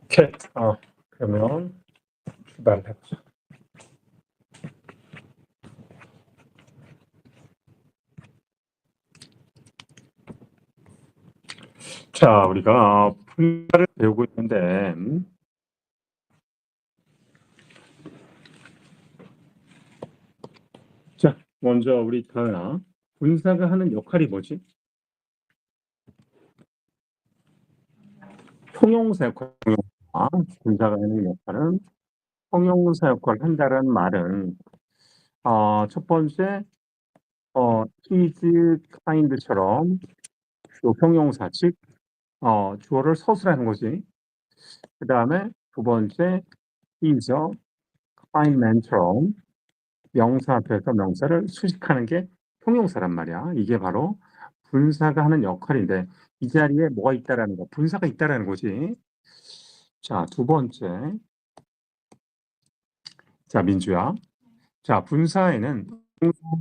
오케이. 그러면 출발을 해보자. 자, 우리가 분사를 배우고 있는데, 자, 먼저 우리 다은아, 분사가 하는 역할이 뭐지? 형용사 역할. 분사가 하는 역할은 형용사 역할을 한다는 말은, 첫 번째, is, kind처럼 주어 형용사, 즉, 주어를 서술하는 거지. 그 다음에 두 번째, is a kind man처럼 명사 앞에서 명사를 수식하는 게 형용사란 말이야. 이게 바로 분사가 하는 역할인데 이 자리에 뭐가 있다라는 거, 분사가 있다라는 거지. 자, 두 번째. 자, 민주야. 자, 분사에는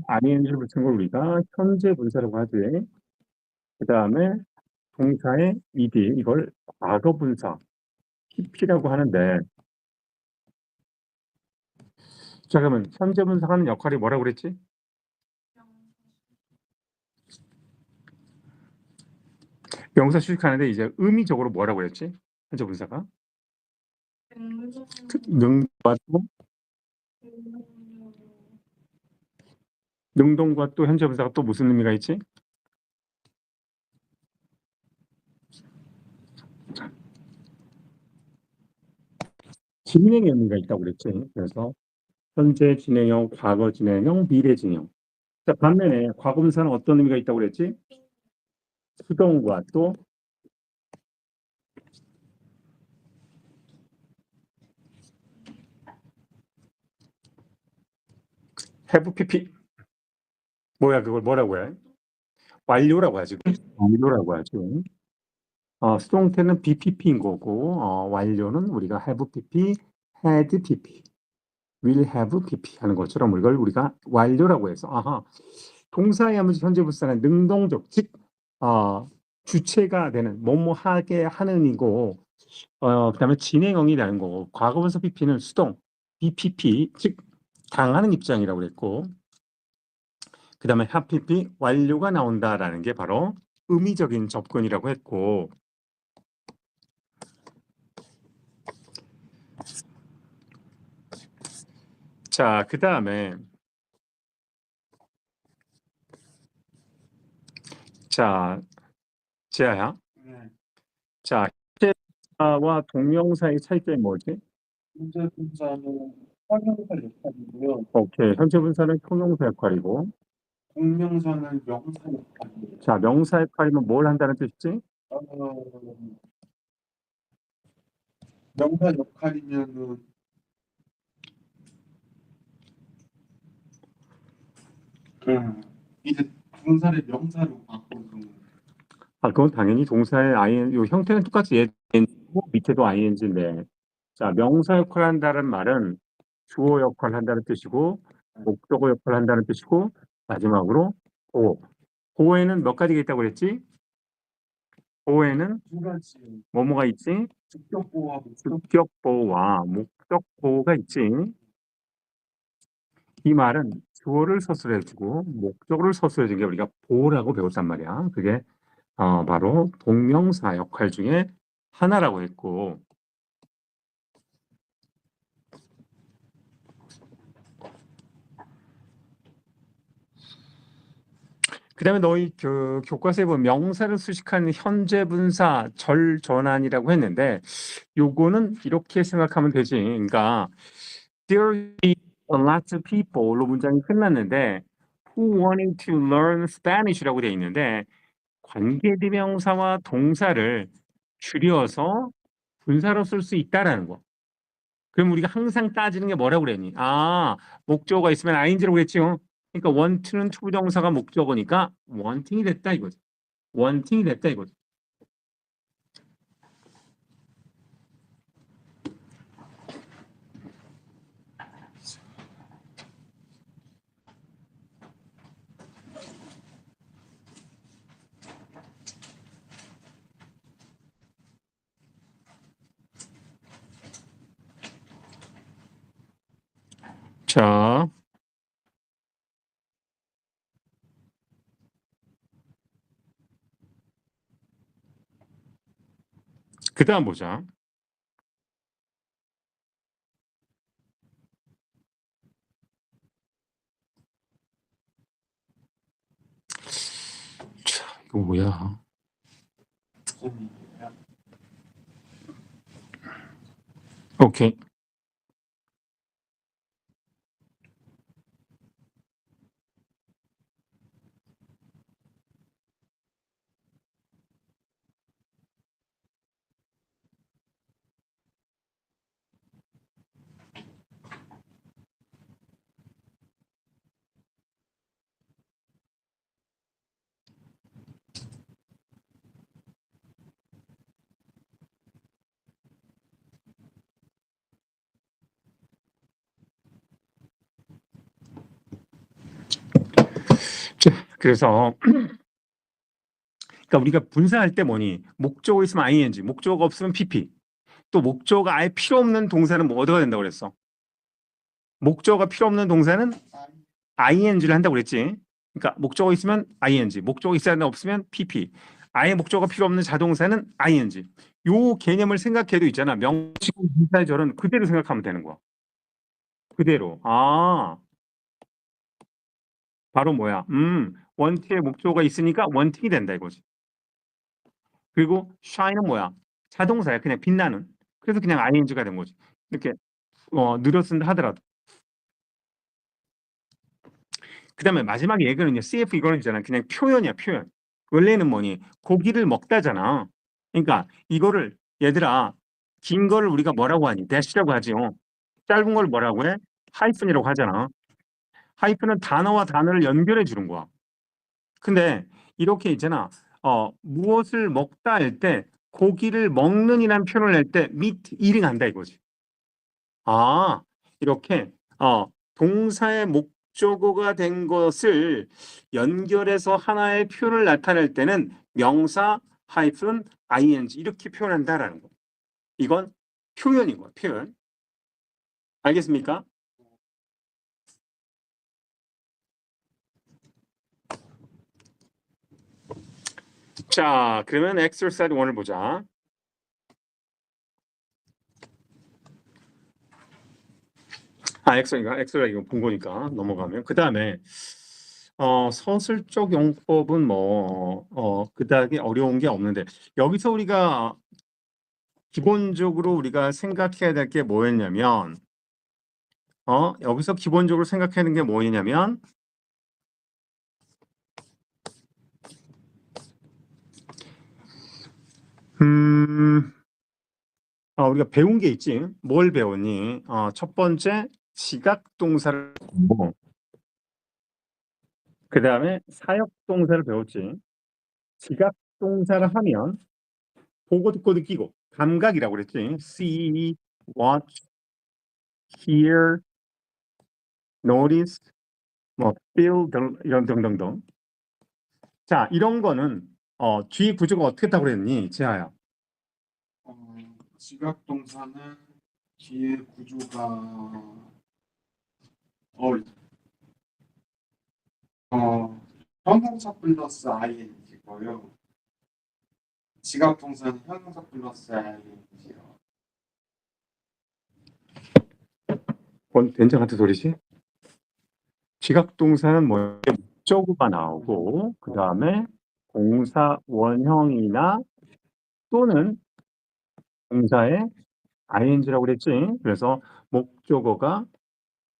ing를 붙인 걸 우리가 현재 분사라고 하지. 그 다음에 동사의 ed, 이걸 과거 분사, pp라고 하는데, 자, 그러면 현재 분사가 하는 역할이 뭐라고 그랬지? 명사 수식하는데 이제 의미적으로 뭐라고 그랬지? 현재 분사가? 능과 또 능동과 또 현재 분사가 또 무슨 의미가 있지? 진행의 의미가 있다고 그랬지. 그래서 현재 진행형, 과거 진행형, 미래 진행형. 자, 반면에 과거분사는 어떤 의미가 있다고 그랬지? 수동과 또 have pp. 뭐야, 그걸 뭐라고 해? 완료라고 하지. 완료라고 하죠. 수동태는 bpp인 거고, 완료는 우리가 have pp, had pp, will have pp 하는 것처럼 이걸 우리가 완료라고 해서, 동사에 하면 현재 분사는 능동적, 즉, 주체가 되는, 뭐뭐 하게 하는 이고, 그다음에 진행형이라는 거고, 과거분사 pp는 수동, bpp, 즉, 당하는 입장이라고 그랬고, 그 다음에 have pp, 완료가 나온다라는 게 바로 의미적인 접근이라고 했고, 자, 그 다음에, 자, 지아야. 자, 현재분사와 동명사의 차이점이 뭐지? 현재 분사는 형용사 역할이고요. 오케이. 현재 분사는 형용사 역할이고, 동명사는 명사 역할이에요. 자, 명사 역할이면 뭘 한다는 뜻이지? 명사 역할이면은 이제 동사를 명사로 바꿔서 그건 당연히 동사의 요 형태는 똑같이 밑에도 ing인데, 자, 명사 역할을 한다는 말은 주어 역할을 한다는 뜻이고, 목적어 역할을 한다는 뜻이고, 마지막으로 보호. 보호에는 몇 가지가 있다고 그랬지? 보호에는 두 가지 뭐뭐가 있지? 주격 보호와 주격 보호와 목적 보호가 있지. 이 말은 주어를 서술해주고 목적어를 서술해준 게 우리가 보호라고 배웠단 말이야. 그게 바로 동명사 역할 중에 하나라고 했고, 그 다음에 너희 교과서에 보면 명사를 수식하는 현재 분사 절전환이라고 했는데, 요거는 이렇게 생각하면 되지. 그러니까 there is a lot of people로 문장이 끝났는데 who wanted to learn Spanish라고 돼 있는데, 관계대명사와 동사를 줄여서 분사로 쓸 수 있다라는 거. 그럼 우리가 항상 따지는 게 뭐라고 그랬니? 목적어가 있으면 ing라고 그랬지요. 그러니까 want는 투부정사가 목적어니까 wanting이 됐다 이거지. wanting이 됐다 이거지. 자, 그 다음 보자. 자, 이거 뭐야? 오케이. 자, 그래서 그러니까 우리가 분사할 때 뭐니? 목적어 있으면 ing, 목적어가 없으면 pp. 또 목적어가 아예 필요 없는 동사는 뭐 어디가 된다고 그랬어? 목적어가 필요 없는 동사는 ing를 한다고 그랬지. 그러니까 목적어 있으면 ing, 목적어 있어야 한다 없으면 pp. 아예 목적어가 필요 없는 자동사는 ing. 요 개념을 생각해도 있잖아. 명시고 분사의 절은 그대로 생각하면 되는 거야. 그대로. 아, 바로 뭐야? 원티의 목적어가 있으니까 원팅이 된다 이거지. 그리고 shine은 뭐야? 자동사야. 그냥 빛나는. 그래서 그냥 ing가 된 거지. 이렇게 늘어쓴다 하더라도. 그다음에 마지막 예거는요. CF 이거는 있잖아. 그냥 표현이야, 표현. 원래는 뭐니? 고기를 먹다잖아. 그러니까 이거를 얘들아 긴 거를 우리가 뭐라고 하니? 대시라고 하지요. 짧은 걸 뭐라고 해? 하이픈이라고 하잖아. 하이픈은 단어와 단어를 연결해 주는 거야. 근데 이렇게 있잖아. 무엇을 먹다 할 때 고기를 먹는이라는 표현을 할 때 meat eating 한다 이거지. 아, 이렇게 동사의 목적어가 된 것을 연결해서 하나의 표현을 나타낼 때는 명사 하이픈 ing 이렇게 표현한다라는 거. 이건 표현인 거야, 표현. 알겠습니까? 자, 그러면 exercise 1을 보자. 엑셀 이거 본 거니까 넘어가면 그 다음에 서술적 용법은 그다지 어려운 게 없는데 여기서 우리가 기본적으로 우리가 생각해야 될 게 뭐였냐면 여기서 기본적으로 생각해야 되는 게 뭐였냐면 우리가 배운 게 있지. 뭘 배웠니? 첫 번째 지각 동사를 배우고 그 다음에 사역 동사를 배웠지. 지각 동사를 하면 보고 듣고 느끼고 감각이라고 그랬지. See, watch, hear, notice, feel 이런 등등등. 자, 이런 거는 뒤에 구조가 어떻게 했다고 그랬니, 지하야? 지각 동사는 뒤에 구조가 형용사 플러스 ing고요. 지각 동사는 형용사 플러스 ing요. 된장 같은 소리지? 지각 동사는 뭐 목적어가 나오고 그 다음에 동사 원형이나 또는 동사의 ing라고 그랬지. 그래서 목적어가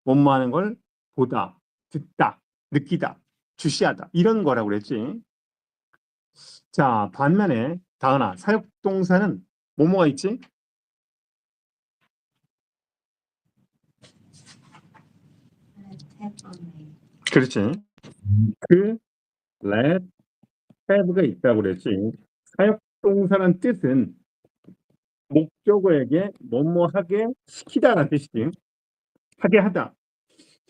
뭐뭐 하는 걸 보다, 듣다, 느끼다, 주시하다 이런 거라고 그랬지. 자, 반면에 다은아, 사역동사는 뭐뭐가 있지? 그렇지. 그 let, have가 있다고 그랬지. 사역동사란 뜻은 목적어에게 뭐뭐 하게 시키다라는 뜻이지. 하게 하다.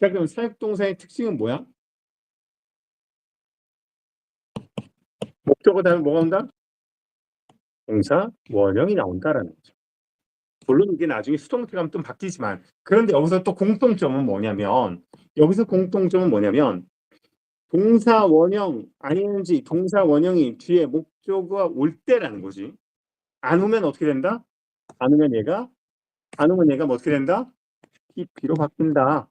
자, 그럼 사역동사의 특징은 뭐야? 목적어 다음에 뭐가 온다? 동사 원형이 나온다라는 거죠. 물론 이게 나중에 수동태가 좀 바뀌지만, 그런데 여기서 또 공통점은 뭐냐면, 동사 원형 ing 동사 원형이 뒤에 목적어가 올 때라는 거지. 안 오면 어떻게 된다? 안 오면 얘가 뭐 어떻게 된다? PP로 바뀐다.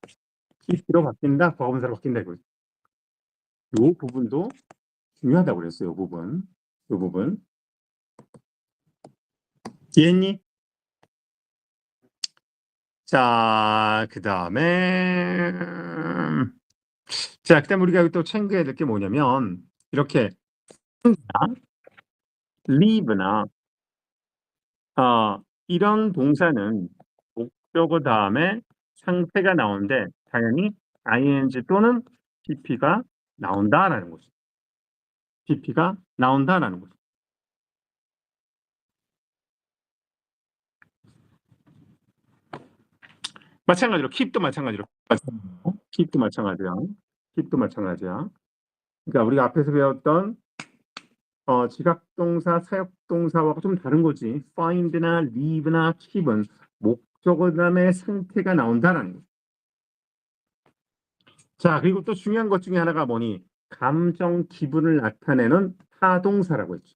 과거분사로 바뀐다 이거지. 요 부분도 중요하다고 그랬어요. 요 부분. 이해했니? 자, 그다음에 우리가 또 챙겨야 될 게 뭐냐면, 이렇게 leave나 이런 동사는 목적어 다음에 상태가 나오는데 당연히 ing 또는 pp가 나온다라는 거죠. 마찬가지로 keep도 마찬가지야. 그러니까 우리가 앞에서 배웠던 지각동사, 사역동사와 좀 다른 거지. find나 leave나 keep은 목적어 다음에 상태가 나온다라는 거죠. 자, 그리고 또 중요한 것 중에 하나가 뭐니? 감정, 기분을 나타내는 타동사라고 했죠.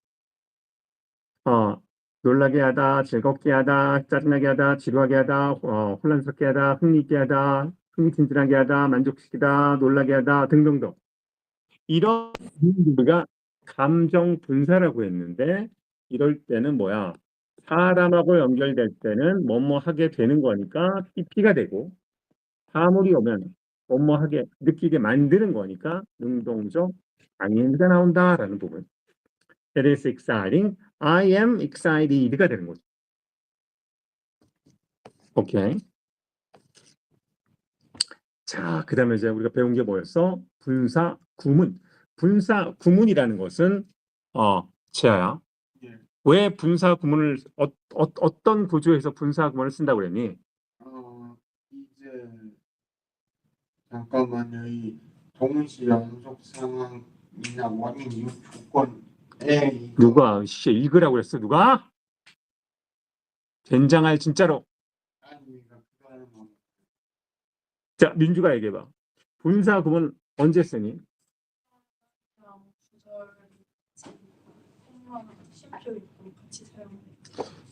놀라게 하다, 즐겁게 하다, 짜증나게 하다, 지루하게 하다, 혼란스럽게 하다, 흥미있게 하다, 흥미진진하게 하다, 만족시키다, 놀라게 하다 등등등. 이런 우리가 감정 분사라고 했는데, 이럴 때는 뭐야? 사람하고 연결될 때는 뭐뭐 하게 되는 거니까 PP가 되고, 사물이 오면 뭐뭐 하게 느끼게 만드는 거니까 능동적 ing가 나온다라는 부분. It is exciting. I am excited가 되는 거죠. 오케이. 자, 그다음에 이제 우리가 배운 게 뭐였어? 분사 구문. 분사 구문이라는 것은 지아야. 예. 왜 분사 구문을 어떤 구조에서 분사 구문을 쓴다고 그랬니? 이제 잠깐만요. 이 동시 연속 상황이나 원인 이유 조건에 누가 읽으라고 그랬어? 누가? 된장할 진짜로. 아닙니다. 그거는 뭐 자, 민주가 얘기해봐. 분사 구문 언제 쓰니?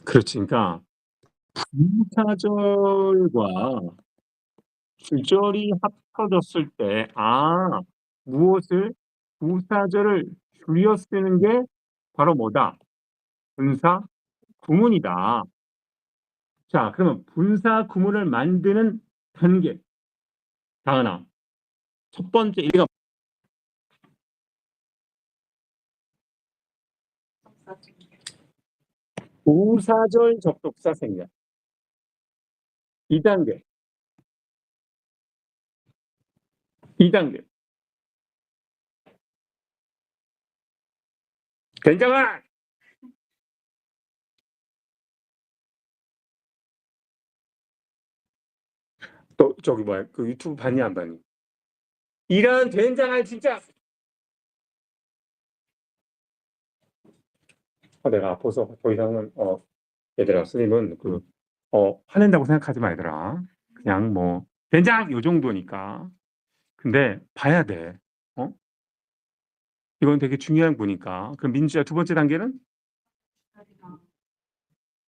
그렇지. 그러니까 부사절과 주절이 합쳐졌을 때 무엇을 부사절을 줄여 쓰는 게 바로 뭐다? 분사 구문이다. 자, 그러면 분사 구문을 만드는 단계. 다은아. 첫 번째 이거 부사절 접속사 생략. 2단계. 된장아! 또 저기 뭐야? 그 유튜브 봤니 안 봤니? 이런 된장아 진짜. 내가 아파서 더 이상은 얘들아 선생님은 화낸다고 생각하지 마 얘들아. 그냥 뭐 된장 요 정도니까. 근데 봐야 돼. 이건 되게 중요한 거니까. 그럼 민주야 두 번째 단계는?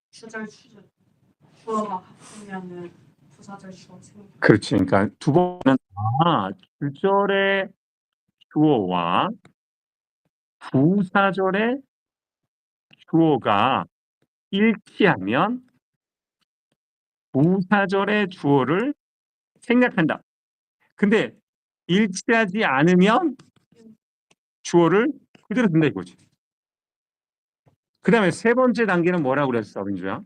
주절 주어가 같으면은 부사절 주어 생각. 그렇지. 그러니까 두 번은 주절의 주어와 부사절의 주어가 일치하면 부사절의 주어를 생략한다. 근데 일치하지 않으면 주어를 그대로 둔다 이거지. 그 다음에 세 번째 단계는 뭐라고 그랬어, 민주야?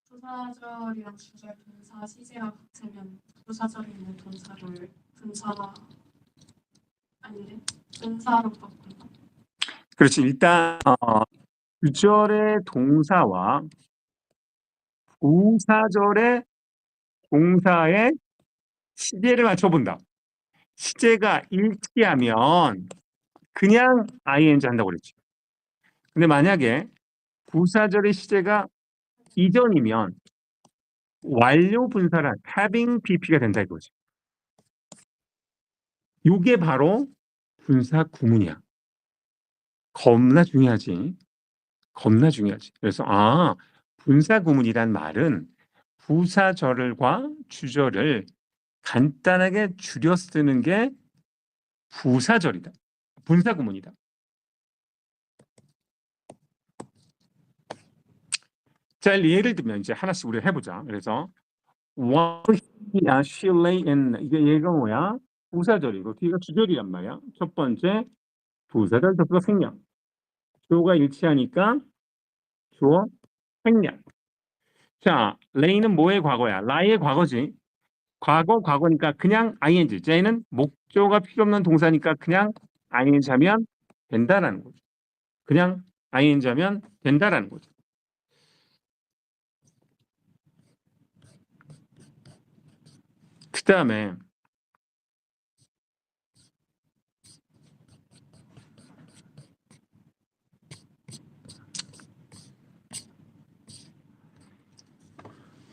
부사절이랑 주절 동사 시제가 같으면 부사절에 있는 동사를 분사로 바꾼다. 그렇지. 일단 주절의 동사와 부사절의 동사의 시제를 맞춰본다. 시제가 일치하면 그냥 ing 한다고 그랬지. 근데 만약에 부사절의 시제가 이전이면 완료 분사란 having pp가 된다 이거지. 이게 바로 분사 구문이야. 겁나 중요하지. 겁나 중요하지. 그래서 분사 구문이란 말은 부사절과 주절을 간단하게 줄여 쓰는 게 부사절이다. 분사 구문이다. 자, 예를 들면 이제 하나씩 우리 해보자. 그래서 while she lay in 이게 얘가 뭐야? 부사절이고 뒤가 주절이란 말이야. 첫 번째 부사절 접속 생략. 주어가 일치하니까 주어 생략. 자, lay는 뭐의 과거야? lie의 과거지. 과거니까 그냥 ing. 쟤는 목조가 필요 없는 동사니까 그냥 ing 하면 된다라는 거죠. 그냥 ing 하면 된다라는 거죠. 그 다음에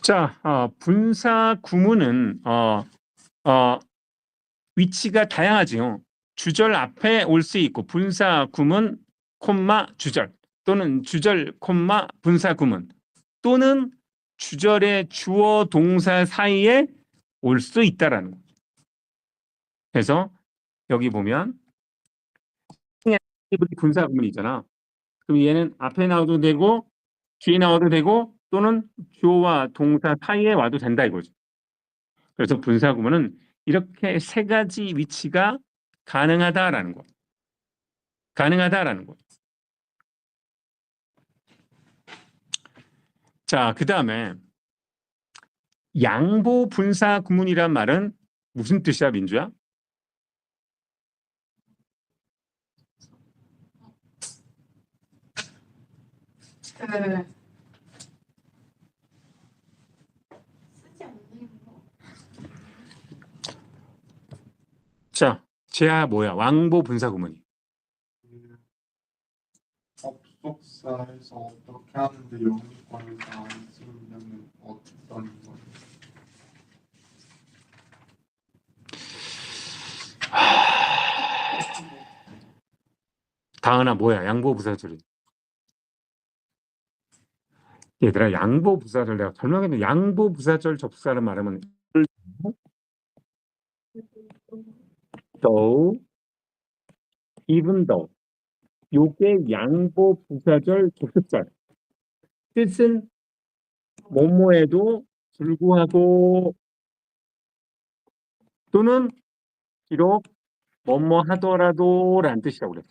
자, 분사 구문은 위치가 다양하지요. 주절 앞에 올 수 있고 분사 구문 콤마 주절 또는 주절 콤마 분사 구문 또는 주절의 주어 동사 사이에 올 수 있다라는 거죠. 그래서 여기 보면 분사 구문이잖아. 그럼 얘는 앞에 나와도 되고 뒤에 나와도 되고 또는 주어와 동사 사이에 와도 된다 이거죠. 그래서 분사 구문은 이렇게 세 가지 위치가 가능하다라는 거. 가능하다라는 거. 자, 그 다음에 양보 분사 구문이란 말은 무슨 뜻이야, 민주야? 쓰지 않는 거. 자, 제야 뭐야? 왕보 분사 구문이. 접속사에서 어떻게 하는데 영미권에서 안 쓰면 어떤 거? 다은아 뭐야? 양보 부사절이. 얘들아, 양보 부사절 내가 설명했는데 양보 부사절 접사를 말하면 though, even though. 요게 양보 부사절 접속사. 뜻은 뭐뭐에도 불구하고 또는 비록 뭐뭐 하더라도라는 뜻이라고 그랬어.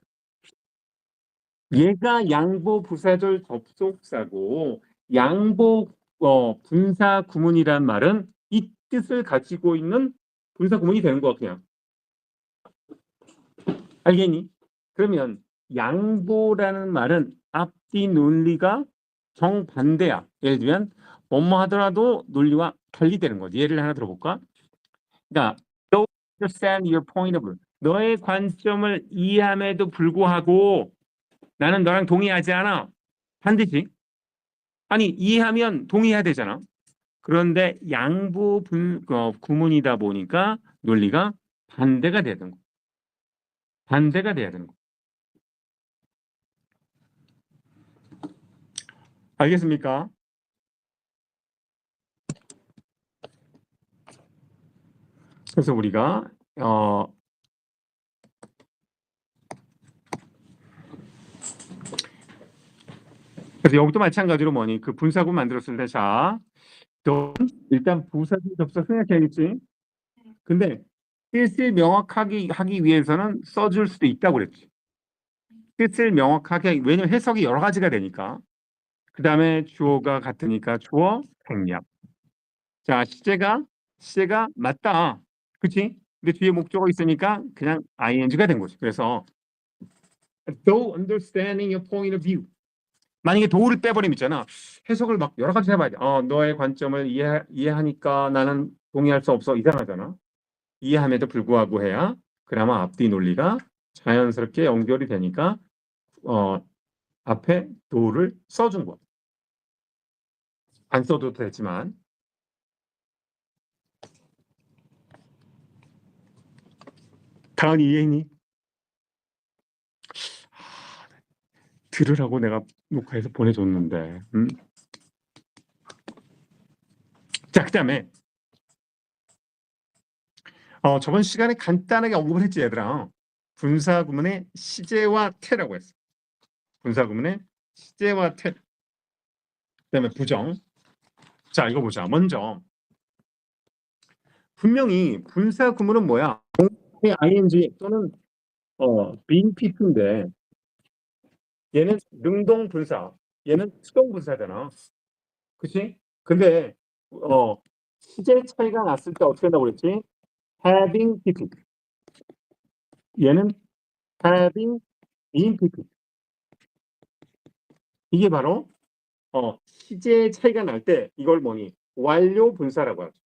얘가 양보 부사절 접속사고 양보 분사 구문이란 말은 이 뜻을 가지고 있는 분사 구문이 되는 거야 그냥. 알겠니? 그러면 양보라는 말은 앞뒤 논리가 정반대야. 예를 들면 뭐뭐 하더라도 논리와 달리되는 거지. 예를 하나 들어볼까? 그러니까 don't understand your point of view. 너의 관점을 이해함에도 불구하고 나는 너랑 동의하지 않아. 반드시. 아니 이해하면 동의해야 되잖아. 그런데 양보 구문이다 보니까 논리가 반대가 돼야 되는 거. 반대가 돼야 되는 거. 알겠습니까? 그래서 우리가 그래서 여기도 마찬가지로 뭐니 그 분사구 만들었을 때 자, 일단 부사절 접속 생각해야겠지. 근데 뜻을 명확하게 하기 위해서는 써줄 수도 있다고 그랬지. 뜻을 명확하게 왜냐면 해석이 여러 가지가 되니까. 그 다음에 주어가 같으니까 주어 생략. 자, 시제가 맞다. 그치? 근데 뒤에 목적어 있으니까 그냥 ing가 된 거지. 그래서 though understanding your point of view. 만약에 도우를 빼버리면 있잖아. 해석을 막 여러 가지 해봐야 돼. 너의 관점을 이해하니까 나는 동의할 수 없어. 이상하잖아. 이해함에도 불구하고 해야 그나마 앞뒤 논리가 자연스럽게 연결이 되니까 앞에 도우를 써준 거야. 안 써도 되지만. 다은 이해니? 들으라고 내가 녹화해서 보내줬는데. 자, 그다음에 저번 시간에 간단하게 언급을 했지 얘들아. 분사 구문의 시제와 태라고 했어. 분사 구문의 시제와 태. 그다음에 부정. 자, 이거 보자. 먼저 분명히 분사 구문은 뭐야? 동사의 ing 또는 being pp인데 얘는 능동 분사, 얘는 수동 분사잖아. 그치? 근데 시제 차이가 났을 때 어떻게 한다고 그랬지? having pp. 얘는 having being pp. 이게 바로 시제 차이가 날 때 이걸 뭐니? 완료 분사라고 하죠.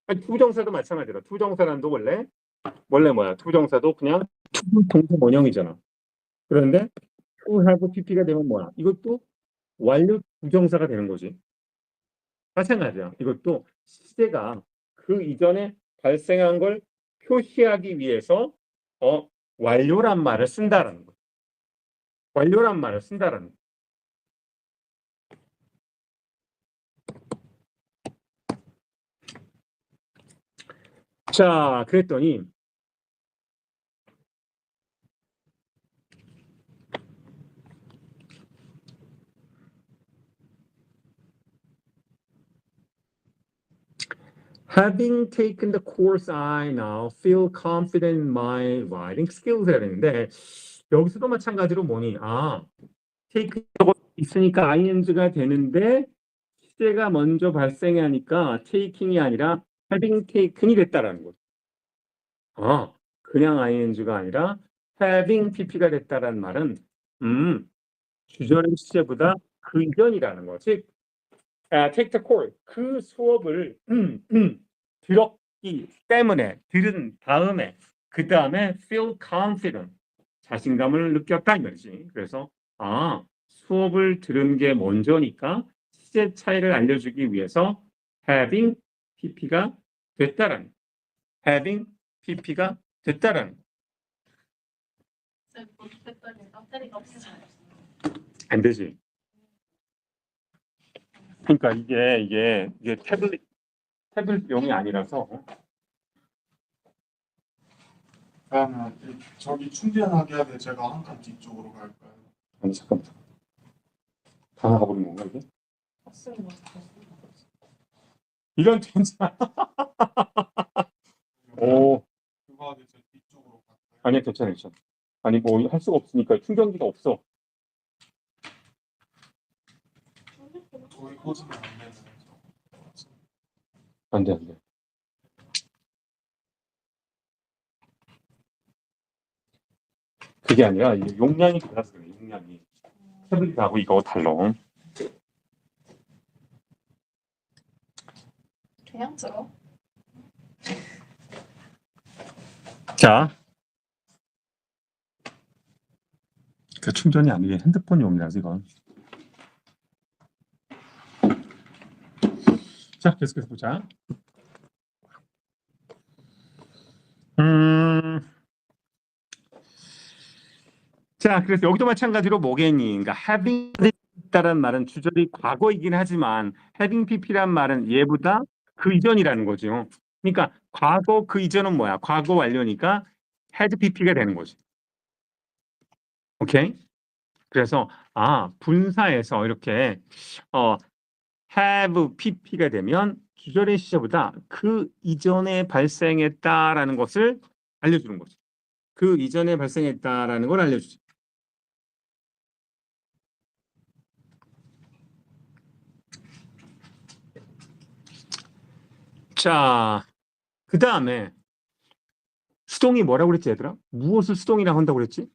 아니, 투정사도 마찬가지다. 투정사란도 원래 뭐야? 투정사도 그냥 동사 원형이잖아. 그런데 to have pp가 되면 뭐야? 이것도 완료 부정사가 되는 거지. 마찬가지야. 이것도 시제가 그 이전에 발생한 걸 표시하기 위해서 완료란 말을 쓴다라는 거. 완료란 말을 쓴다라는 거. 자, 그랬더니 Having taken the course, I now feel confident in my writing skills. 해야 되는데 여기서도 마찬가지로 뭐니? take 있으니까 ing가 되는데 시제가 먼저 발생하니까 taking이 아니라 having taken이 됐다라는 거죠. 그냥 ing가 아니라 having pp가 됐다라는 말은 주절의 시제보다 그 이전이라는 거. 즉 take the course. 그 수업을 들었기 때문에 들은 다음에 그 다음에 feel confident. 자신감을 느꼈다 이 말이지. 그래서 수업을 들은 게 먼저니까 시제 차이를 알려주기 위해서 having pp가 됐다라는 having pp가 됐다라는 안 되지. 그러니까 이게 태블릿용이 아니라서. 그러면 저기 충전하게 하되 제가 한 칸 뒤쪽으로 갈까요? 아니 잠깐만. 다 나가버린 건가 이게? 이런 괜찮아. 오. 그거 하되 저 뒤쪽으로 갈까요? 아니야 괜찮아. 아니 뭐 할 수가 없으니까 충전기가 없어. 거기 꽂으면 안 되는 안 돼. 그게 아니라 이게 용량이 달라서 그래. 용량이. 태블릿하고 이거 달라. 그냥 들어. 자. 그 충전이 아니게 핸드폰이 옵니다 이건. 자, 계속해서 보자. 자, 그래서 여기도 마찬가지로 뭐겠니? 그러니까 having 있다는 말은 주절이 과거이긴 하지만 having pp란 말은 얘보다 그 이전이라는 거죠. 그러니까 과거 그 이전은 뭐야? 과거 완료니까 had pp가 되는 거지. 오케이? 그래서 분사에서 이렇게 have pp가 되면 주절의 시제보다 그 이전에 발생했다라는 것을 알려주는 거죠. 그 이전에 발생했다라는 걸 알려주죠. 자, 그 다음에 수동이 뭐라고 그랬지 얘들아? 무엇을 수동이라고 한다고 그랬지?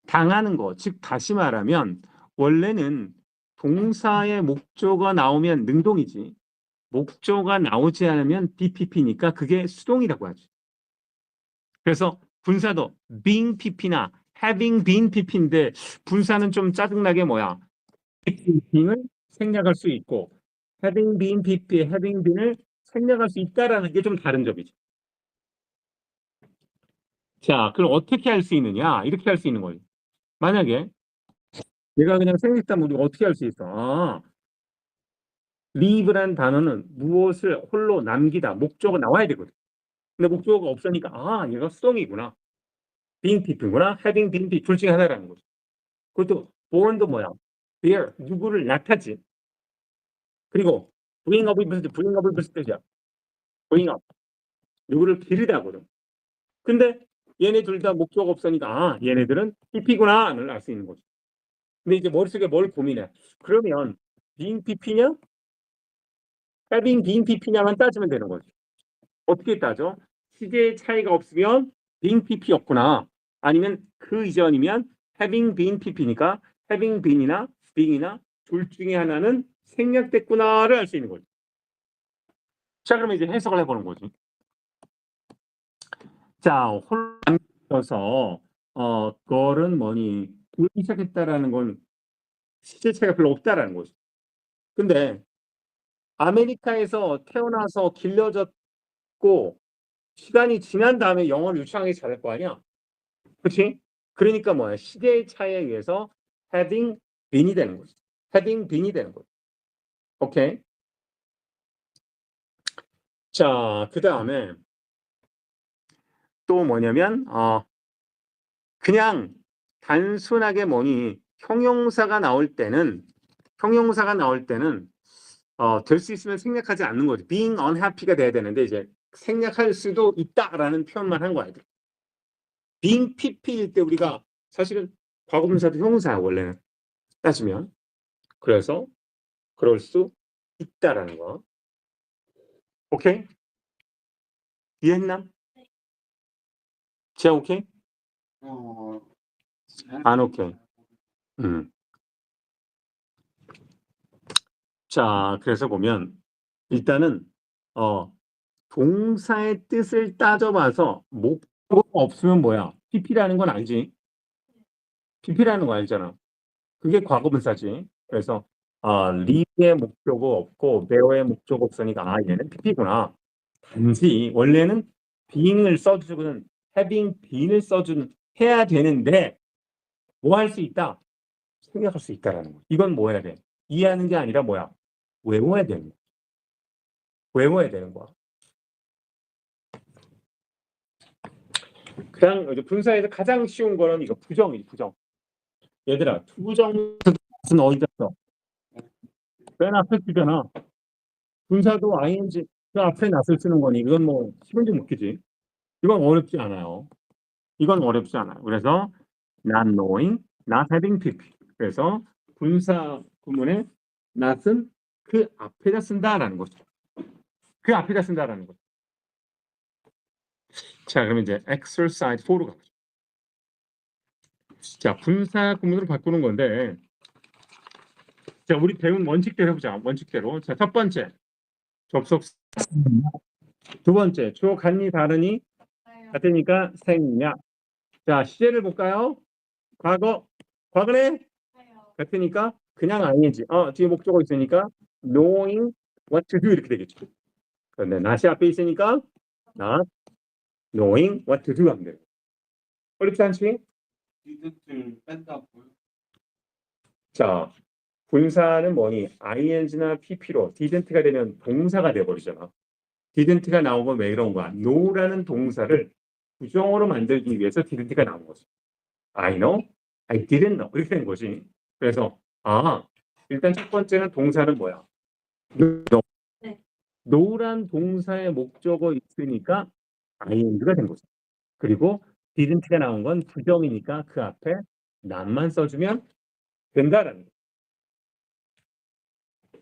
당하는 거. 즉 다시 말하면 원래는 동사의 목조가 나오면 능동이지. 목조가 나오지 않으면 BPP니까 그게 수동이라고 하죠. 그래서 분사도 being pp나 having been pp인데 분사는 좀 짜증나게 뭐야? being을 생략할 수 있고 having been PP, having been을 생략할 수 있다라는 게 좀 다른 점이죠. 자, 그럼 어떻게 할 수 있느냐? 이렇게 할 수 있는 거예요. 만약에 내가 그냥 생략하면 우리가 어떻게 할 수 있어? leave란 단어는 무엇을 홀로 남기다, 목적어 나와야 되거든. 근데 목적어가 없으니까 얘가 수동이구나. being PP구나. having been PP 둘 중에 하나라는 거죠. 그것도 born도 뭐야? bear, 누구를 낳다지. 그리고 bring up이 무슨 뜻이야? bring up, 누구를 기르다거든. 근데 얘네 둘 다 목적어 없으니까 얘네들은 PP구나를 알 수 있는 거죠. 근데 이제 머릿속에 뭘 고민해? 그러면 being PP냐? having been PP냐만 따지면 되는 거지. 어떻게 따져? 시제의 차이가 없으면 being PP였구나. 아니면 그 이전이면 having been PP니까 having been이나 being이나 둘 중에 하나는 생략됐구나를 알 수 있는 거죠. 자, 그러면 이제 해석을 해보는 거지. 자, 혼란해서 그거는 뭐니? 불기 시작했다라는 건 시제 차이가 별로 없다라는 거죠. 근데 아메리카에서 태어나서 길러졌고 시간이 지난 다음에 영어를 유창하게 잘할 거 아니야? 그렇지? 그러니까 뭐야? 시대의 차이에 의해서 having been이 되는 거지. having been이 되는 거지. 오케이? 자, 그 다음에 또 뭐냐면 그냥 단순하게 뭐니 형용사가 나올 때는 될 수 있으면 생략하지 않는 거지. being unhappy가 돼야 되는데 이제 생략할 수도 있다라는 표현만 한 거야. being pp일 때 우리가 사실은 과거분사도 형용사야 원래는 따지면. 그래서 그럴 수 있다라는 거. 오케이? 이해했나? 지아 오케이? 안 오케이. 자, 그래서 보면 일단은 동사의 뜻을 따져봐서 목표가 없으면 뭐야? PP라는 건 알지? PP라는 거 알잖아. 그게 과거분사지. 그래서 live의 목표가 없고 bear의 목표가 없으니까 얘는 PP구나. 단지 원래는 being을 써주고는 having been을 써주는 해야 되는데 뭐 할 수 있다? 생각할 수 있다라는 거. 이건 뭐 해야 돼? 이해하는 게 아니라 뭐야? 외워야 되는 거야. 외워야 되는 거야. 그냥 이제 분사에서 가장 쉬운 거는 이거 부정이지, 부정. 얘들아, 부정은 어디다 써? 맨 앞에 쓰잖아. 분사도 ing 그 앞에 낫을 쓰는 거니 이건 뭐 시간이 먹기지. 이건 어렵지 않아요. 이건 어렵지 않아요. 그래서 not knowing, not having pp. 그래서 분사 구문에 not은 그 앞에다 쓴다라는 거죠. 그 앞에다 쓴다라는 거죠. 자, 그러면 이제 exercise 4로 가보죠. 자, 분사 구문으로 바꾸는 건데, 자, 우리 배운 원칙대로 해보자. 원칙대로. 자, 첫 번째 접속. 두 번째 주어 같니 다르니 같으니까 생략. 자, 시제를 볼까요? 과거네 같으니까 그냥 ing. 뒤에 목적어 있으니까 knowing what to do 이렇게 되겠죠. 그런데 not이 앞에 있으니까 not knowing what to do 하면 돼요. 어렵지 않지? didn't 뺀다고요? 자, 분사는 뭐니? ing나 pp로 didn't가 되면 동사가 돼버리잖아. didn't가 나오면 왜 이런 거야? know라는 동사를 부정어로 만들기 위해서 didn't가 나온 거지. I know, I didn't know 이렇게 된 거지. 그래서 일단 첫 번째는 동사는 뭐야? know. 네. know란 동사의 목적어 있으니까 ing가 된 거지. 그리고 didn't가 나온 건 부정이니까 그 앞에 not만 써주면 된다라는 거.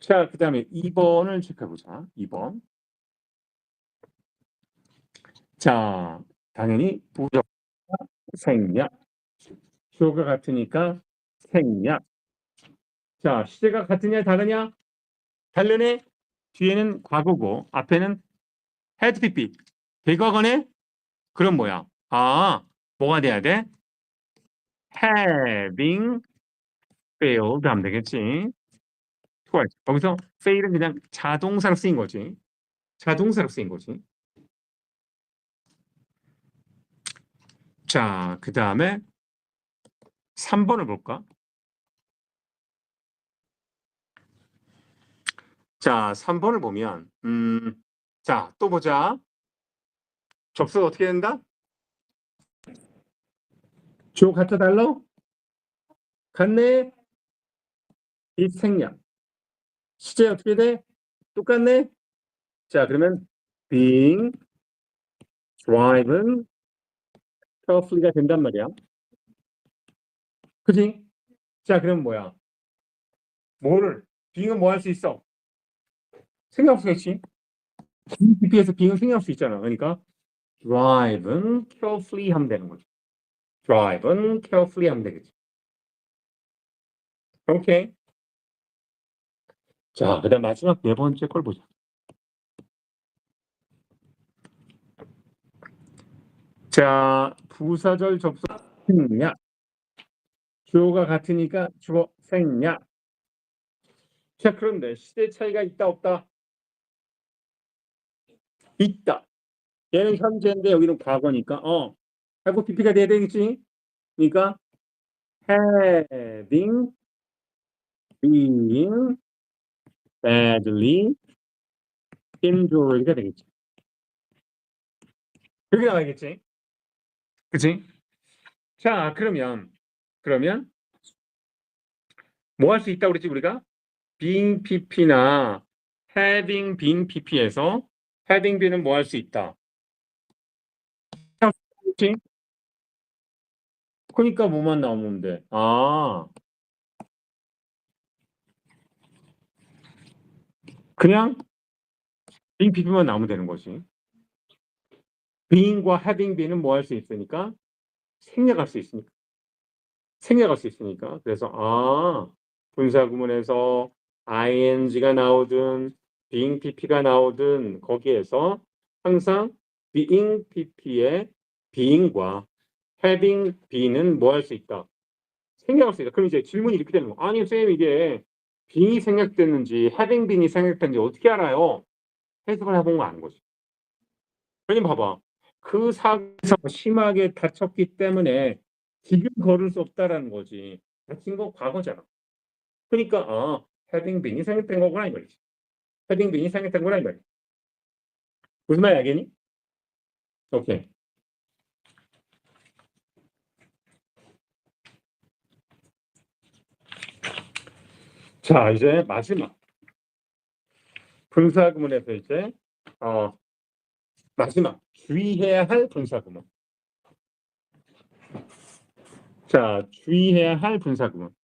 자, 그 다음에 2번을 체크해보자. 2번. 자, 당연히 부정 생략. 주어가 같으니까 생략. 자, 시제가 같으냐 다르냐? 다르네. 뒤에는 과거고 앞에는 had pp. 대과거네. 그럼 뭐야? 뭐가 돼야 돼? having failed 하면 되겠지. twice. 거기서 fail은 그냥 자동사로 쓰인 거지. 자동사로 쓰인 거지. 자, 그 다음에 3번을 볼까? 자, 3번을 보면, 자, 또 보자. 접속 어떻게 된다? 주어 같아 달러? 같네? 비생략. 시제 어떻게 돼? 똑같네? 자, 그러면 being driven carefully가 된단 말이야. 그지? 자, 그럼 뭐야? 뭐를? being은 뭐 할 수 있어? 생략할 수 있지. BP에서 being은 생략할 수 있잖아. 그러니까 driven carefully 하면 되는 거지. driven carefully 하면 되겠지. 오케이. 자, 그 다음 마지막 네 번째 걸 보자. 자, 부사절 접속 생략. 주어가 같으니까 주어 생략. 자, 그런데 시대 차이가 있다 없다? 있다. 얘는 현재인데 여기는 과거니까 하고 PP가 돼야 되겠지? 그러니까 having been badly injured가 되겠지. 그렇게 나와야겠지? 그치? 자, 그러면 뭐 할 수 있다고 그랬지 우리가? being pp나 having been pp에서 having been은 뭐 할 수 있다? 그치? 그러니까 뭐만 나오면 돼. 그냥 being pp만 나오면 되는 거지. being과 having been은 뭐 할 수 있으니까? 생략할 수 있으니까. 그래서 분사 구문에서 ing가 나오든 being pp가 나오든 거기에서 항상 being pp의 being과 having been은 뭐 할 수 있다? 생략할 수 있다. 그럼 이제 질문이 이렇게 되는 거. 아니 쌤 이게 being이 생략됐는지 having been이 생략됐는지 어떻게 알아요? 해석을 해본 거 아는 거지. 왜냐면 봐봐. 그 사고에서 심하게 다쳤기 때문에 지금 걸을 수 없다라는 거지. 다친 거 과거잖아. 그러니까 having been이 생략된 거구나 이 말이지. having been이 생략된 거구나 이 말이지. 무슨 말이 알겠니? 오케이. 자, 이제 마지막 분사구문에서 이제 마지막 주의해야 할 분사구문. 자, 주의해야 할 분사구문.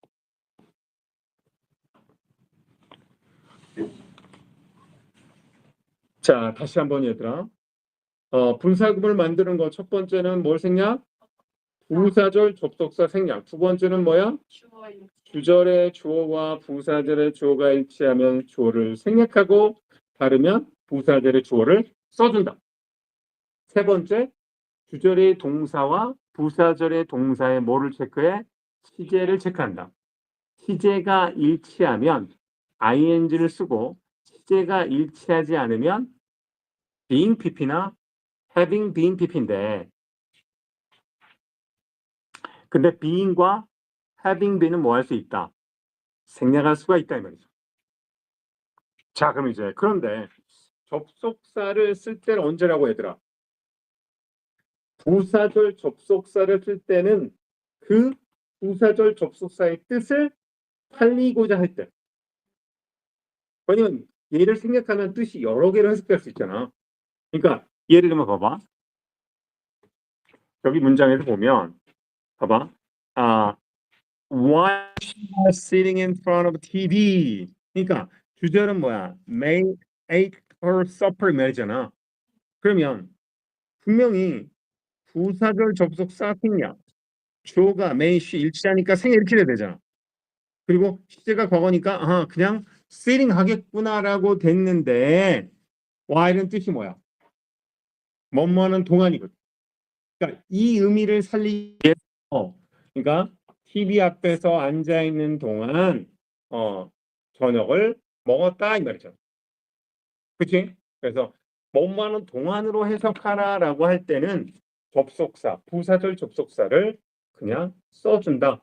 자, 다시 한번 얘들아. 분사구문을 만드는 거 첫 번째는 뭘 생략? 부사절 접속사 생략. 두 번째는 뭐야? 주어일. 주절의 주어와 부사절의 주어가 일치하면 주어를 생략하고 다르면 부사절의 주어를 써준다. 세 번째, 주절의 동사와 부사절의 동사의 뭐를 체크해? 시제를 체크한다. 시제가 일치하면 ing를 쓰고 시제가 일치하지 않으면 being pp나 having been pp인데 근데 being과 having been은 뭐 할 수 있다? 생략할 수가 있다 이 말이죠. 자, 그럼 이제 그런데 접속사를 쓸 때는 언제라고 얘들아? 부사절 접속사를 쓸 때는 그 부사절 접속사의 뜻을 살리고자 할 때. 왜냐면 얘를 생략하면 뜻이 여러 개로 해석될 수 있잖아. 그러니까 예를 들면 봐봐. 여기 문장에서 보면 봐봐. Why she was sitting in front of TV. 그러니까 주절은 뭐야? May ate her supper 말이잖아. 그러면 분명히 부사절 접속사 생략 주어가 may she 일치하니까 생략 이렇게 돼야 되잖아. 그리고 시제가 과거니까 그냥 sitting 하겠구나라고 됐는데 while은 뜻이 뭐야? 뭐뭐는 동안이거든. 그러니까 이 의미를 살리기 위해서 그러니까 TV 앞에서 앉아 있는 동안 저녁을 먹었다 이 말이죠. 그치? 그래서 뭐뭐하는 동안으로 해석하라라고 할 때는 접속사, 부사절 접속사를 그냥 써준다.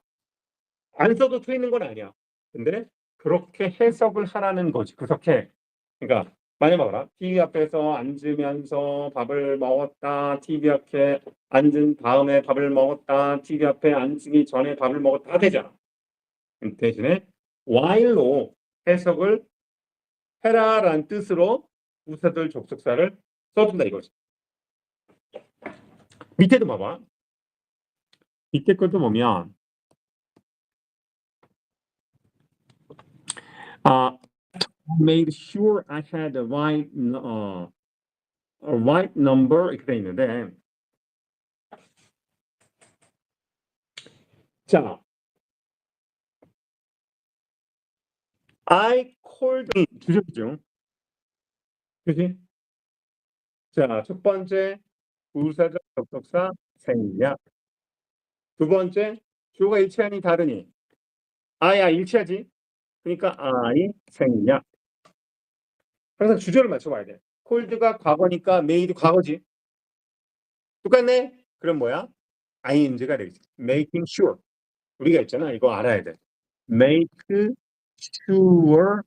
안 써도 틀리는 건 아니야. 근데 그렇게 해석을 하라는 거지. 그렇게. 그러니까 만약 봐라. TV 앞에서 앉으면서 밥을 먹었다. TV 앞에 앉은 다음에 밥을 먹었다. TV 앞에 앉기 전에 밥을 먹었다. 다 되잖아. 대신에 while로 해석을 해라라는 뜻으로 부사절 접속사를 써준다 이거지. 밑에도 봐봐. 밑에 것도 보면 made sure I had the right number 이렇게 돼 있는데 자 I called 주절이죠. 그지? 자, 첫 번째 부사절 접속사 생략. 두 번째 주어가 일치하니 다르니 I야 일치하지. 그러니까 I 생략. 항상 주절을 맞춰봐야 돼. 콜드가 과거니까 made 과거지. 똑같네? 그럼 뭐야? ing가 되겠지. making sure. 우리가 있잖아. 이거 알아야 돼. make sure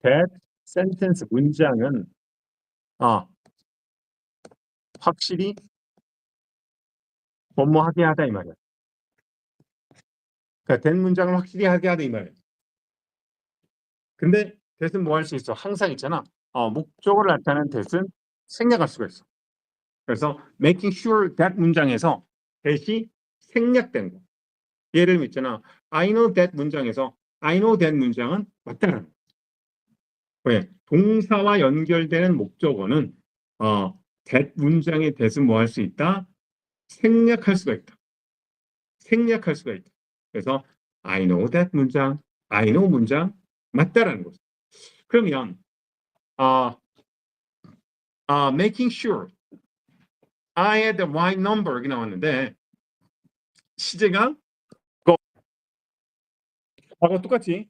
that sentence 문장은 확실히 뭐뭐 하게 하다 이 말이야. 그러니까 된 문장을 확실히 하게 하다 이 말이야. 근데 that은 뭐 할 수 있어? 항상 있잖아. 목적어를 나타내는 that은 생략할 수가 있어. 그래서 making sure that 문장에서 that이 생략된 거. 예를 들면 있잖아. I know that 문장에서 I know that 문장은 맞다라는 거. 왜? 동사와 연결되는 목적어는 that 문장의 that은 뭐 할 수 있다? 생략할 수가 있다. 생략할 수가 있다. 그래서 I know that 문장, I know 문장 맞다라는 거죠. 그러면 making sure I had the right number 이렇게 나왔는데 시제가 과거 똑같지?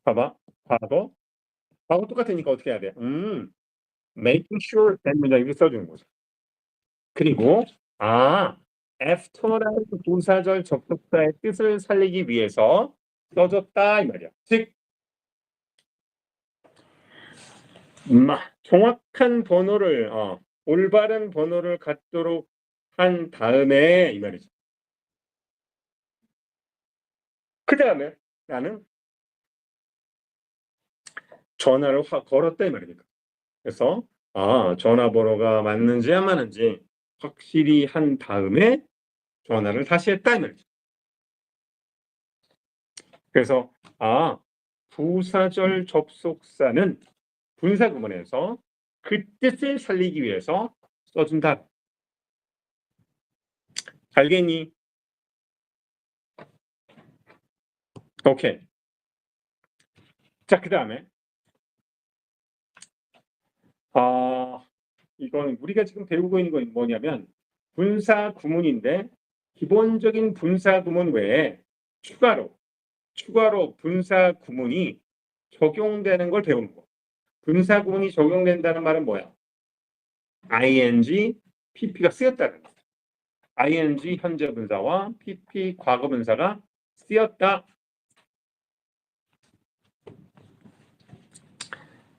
봐봐. 과거 똑같으니까 어떻게 해야 돼? making sure that 문장 이렇게 써주는 거죠. 그리고 after라는 부사절 접속사의 뜻을 살리기 위해서 써줬다 이 말이야. 즉 정확한 번호를 올바른 번호를 갖도록 한 다음에 이 말이죠. 그 다음에 나는 전화를 걸었다 이 말이니까. 그래서 전화번호가 맞는지 안 맞는지 확실히 한 다음에 전화를 다시 했다 이 말이죠. 그래서 부사절 접속사는 분사 구문에서 그 뜻을 살리기 위해서 써준다. 알겠니? 오케이. 자, 그 다음에 이건 우리가 지금 배우고 있는 건 뭐냐면 분사 구문인데 기본적인 분사 구문 외에 추가로 분사 구문이 적용되는 걸 배우는 거. 분사 구문이 적용된다는 말은 뭐야? ing, pp가 쓰였다는 거. ing 현재 분사와 pp 과거 분사가 쓰였다.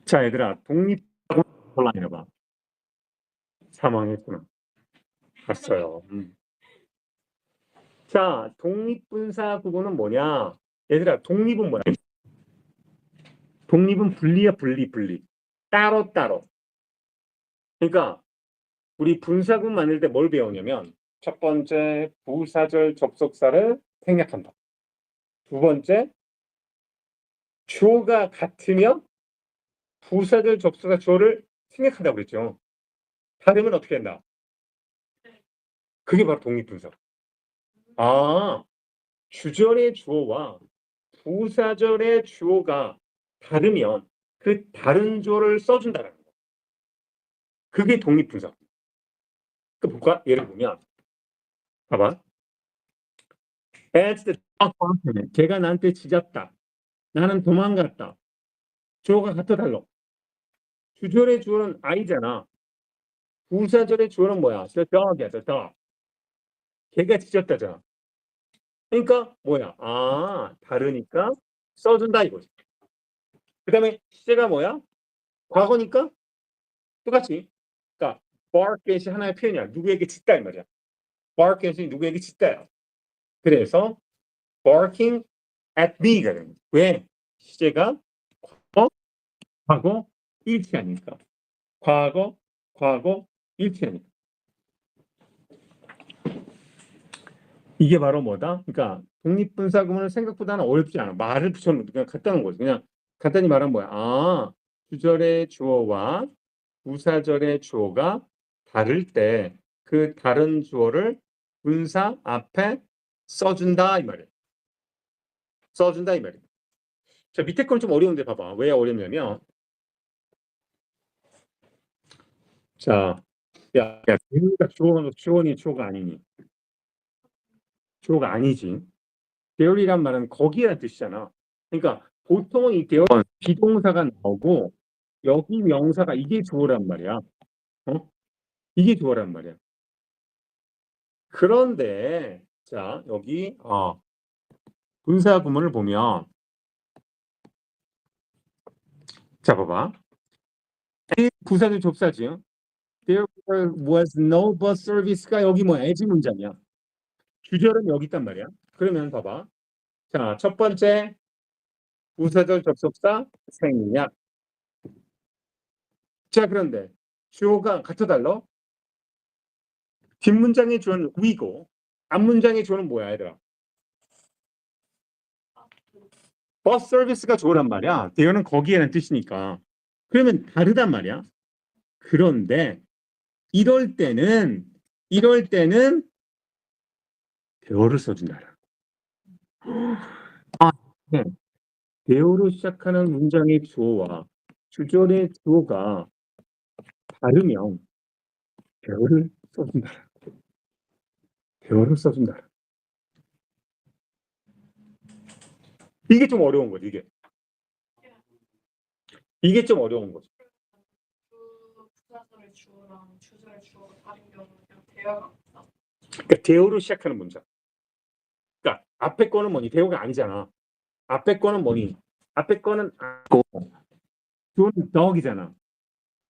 자, 얘들아, 독립하고 혼란해봐. 사망했구나. 봤어요. 자, 독립분사 구문은 뭐냐? 얘들아, 독립은 뭐야? 독립은 분리야, 분리. 따로. 그러니까 우리 분사구문 만들 때 뭘 배우냐면 첫 번째 부사절 접속사를 생략한다. 두 번째 주어가 같으면 부사절 접속사 주어를 생략한다고 그랬죠. 다르면 어떻게 한다? 그게 바로 독립분사. 주절의 주어와 부사절의 주어가 다르면 그 다른 주어를 써준다는 거. 그게 독립분사. 그 볼까? 예를 보면 봐봐. As the dog barked at me. 걔가 나한테 짖었다. 나는 도망갔다. 주어가 같아 달라. 주절의 주어는 I잖아. 부사절의 주어는 뭐야? The dog이야, the dog. 걔가 짖었다잖아. 그러니까 뭐야? 아, 다르니까 써준다 이거지. 그 다음에 시제가 뭐야? 과거니까 똑같이. 그러니까 bark at이 하나의 표현이야. 누구에게 짖다 이 말이야. bark at이 누구에게 짖다야. 그래서 barking at me가 되는 거야. 왜? 시제가 과거 일치하니까. 과거 일치하니까. 이게 바로 뭐다? 그러니까 독립분사구문은 생각보다는 어렵지 않아. 말을 붙여놓는 그냥 갖다 놓은 거지. 그냥 간단히 말하면 뭐야? 아, 주절의 주어와 부사절의 주어가 다를 때 그 다른 주어를 분사 앞에 써준다 이 말이야. 써준다 이 말이야. 자, 밑에 건 좀 어려운데 봐봐. 왜 어렵냐면 자, 야, 대우가 주어니 주어가 아니니? 주어가 아니지. 대열이란 말은 거기란 뜻이잖아. 그러니까 보통은 이 대열은 비동사가 나오고 여기 명사가 이게 주어란 말이야. 어? 이게 주어란 말이야. 그런데 자 여기 분사 구문을 보면 자 봐봐. 부사절 접사지. There was no bus service가 여기 뭐야? as 문장이야. 주절은 여기 있단 말이야. 그러면 봐봐. 자, 첫 번째 부사절 접속사 생략. 자, 그런데 주어가 같아 달라? 뒷문장의 주어는 we고 앞문장의 주어는 뭐야, 얘들아? 버스 서비스가 주어란 말이야. 대어는 거기에는 뜻이니까. 그러면 다르단 말이야. 그런데 이럴 때는 대어를 써준다. 아, 네. 대어로 시작하는 문장의 주어와 주절의 주어가 다르면 대어를 써준다. 대어를 써준다. 이게 좀 어려운 거지, 이게. 이게 좀 어려운 거지. 부사절의 주어랑 주절의 주어가 다른 경우는 대화가 없다. 그러니까 대어로 시작하는 문장. 그러니까 앞에 거는 뭐니? 대어가 아니잖아. 앞에 거는 뭐니? 앞에 거는 아고 주어는 dog이잖아.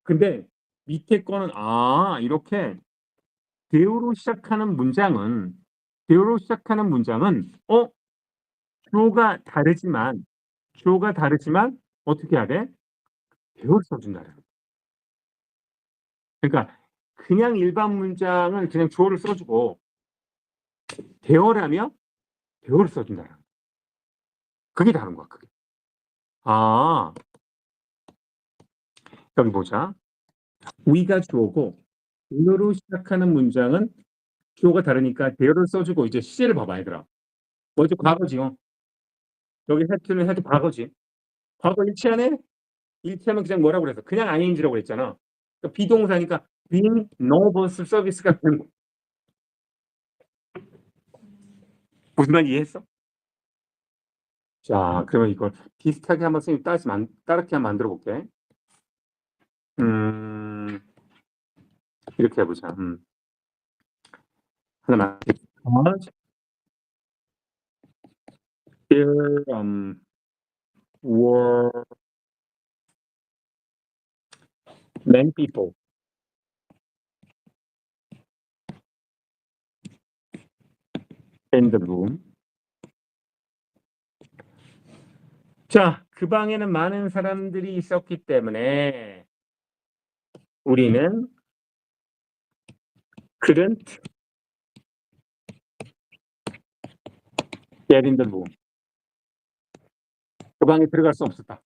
근데 밑에 거는 이렇게 대어로 시작하는 문장은 주어가 다르지만 어떻게 해야 돼? 대어를 써준다. 그러니까 그냥 일반 문장은 그냥 주어를 써주고 대어라면 대어를 써준다. 그게 다른 거야. 그게. 여기 보자. we가 주어고 대어로 시작하는 문장은 주어가 다르니까 대어를 써주고 이제 시제를 봐봐 얘들아. 먼저 과거지요. 여기 해트는 해도 과거지. 과거 일치하네? 일치하면 그냥 뭐라고 그랬어? 그냥 ing라고 그랬잖아. 그러니까 비동사니까 being no bus service가 되는 거야. 무슨 말 이해했어? 자, 그러면 이걸 비슷하게 한번 선생님 따르게 한번 만들어 볼게. 이렇게 해보자. 하나만. There were many people in the room. 자, 그 방에는 많은 사람들이 있었기 때문에 우리는 couldn't get in the room. 그 방에 들어갈 수 없었다.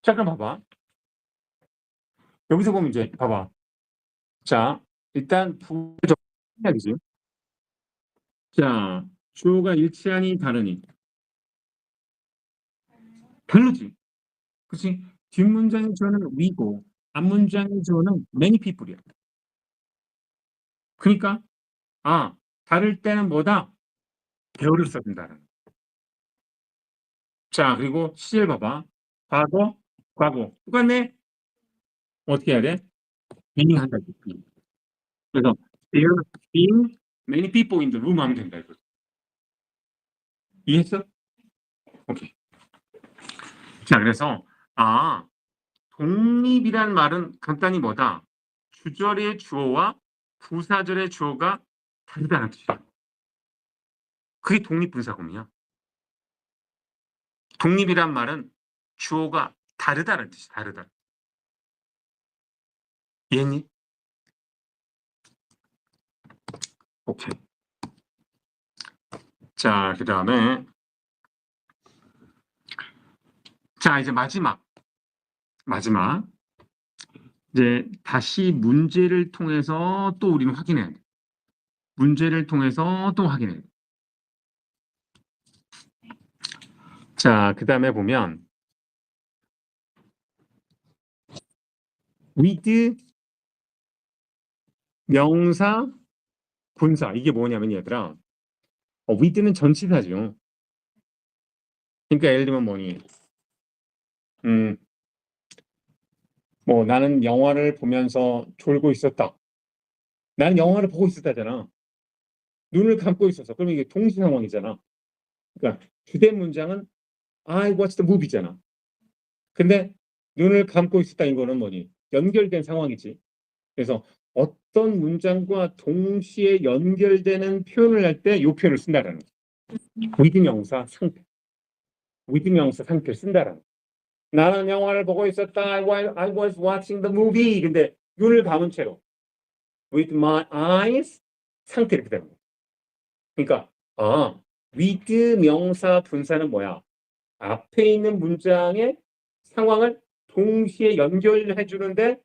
잠깐 봐봐. 여기서 보면 이제 봐봐. 자, 일단 해야지. 자, 주어가 일치하니 다르니. 다르지. 그치? 뒷문장의 주어는 we고 앞문장의 주어는 many people이야. 그러니까 다를 때는 뭐다? 대어를 써준다는. 자, 그리고 시제를 봐봐. 과거, 과거. 똑같네? 어떻게 해야 돼? being 한다. being. 그래서 there being many people in the room 하면 된다. 이거. 이해했어? 오케이. 자, 그래서 독립이란 말은 간단히 뭐다? 주절의 주어와 부사절의 주어가 다르다는 뜻이야. 그게 독립분사구문이야. 독립이란 말은 주어가 다르다는 뜻이야. 다르다. 이해했니? 오케이. 자, 그 다음에 자, 이제 마지막. 이제 다시 문제를 통해서 또 우리는 확인해야 돼. 문제를 통해서 또 확인해야 돼. 자, 그 다음에 보면 with 명사 분사 이게 뭐냐면 얘들아 with는 전치사죠. 그러니까 예를 들면 뭐니? 뭐 나는 영화를 보면서 졸고 있었다. 나는 영화를 보고 있었다잖아. 눈을 감고 있었어. 그럼 이게 동시 상황이잖아. 그러니까 주된 문장은 I watched the movie잖아. 근데 눈을 감고 있었다 이거는 뭐니? 연결된 상황이지. 그래서 어떤 문장과 동시에 연결되는 표현을 할 때 이 표현을 쓴다라는 거지. with 명사 상태. with 명사 상태를 쓴다라는 거지. 나는 영화를 보고 있었다. I was watching the movie. 근데 눈을 감은 채로 with my eyes 상태 이렇게 되는 거야. 그러니까 with 명사 분사는 뭐야? 앞에 있는 문장의 상황을 동시에 연결해 주는데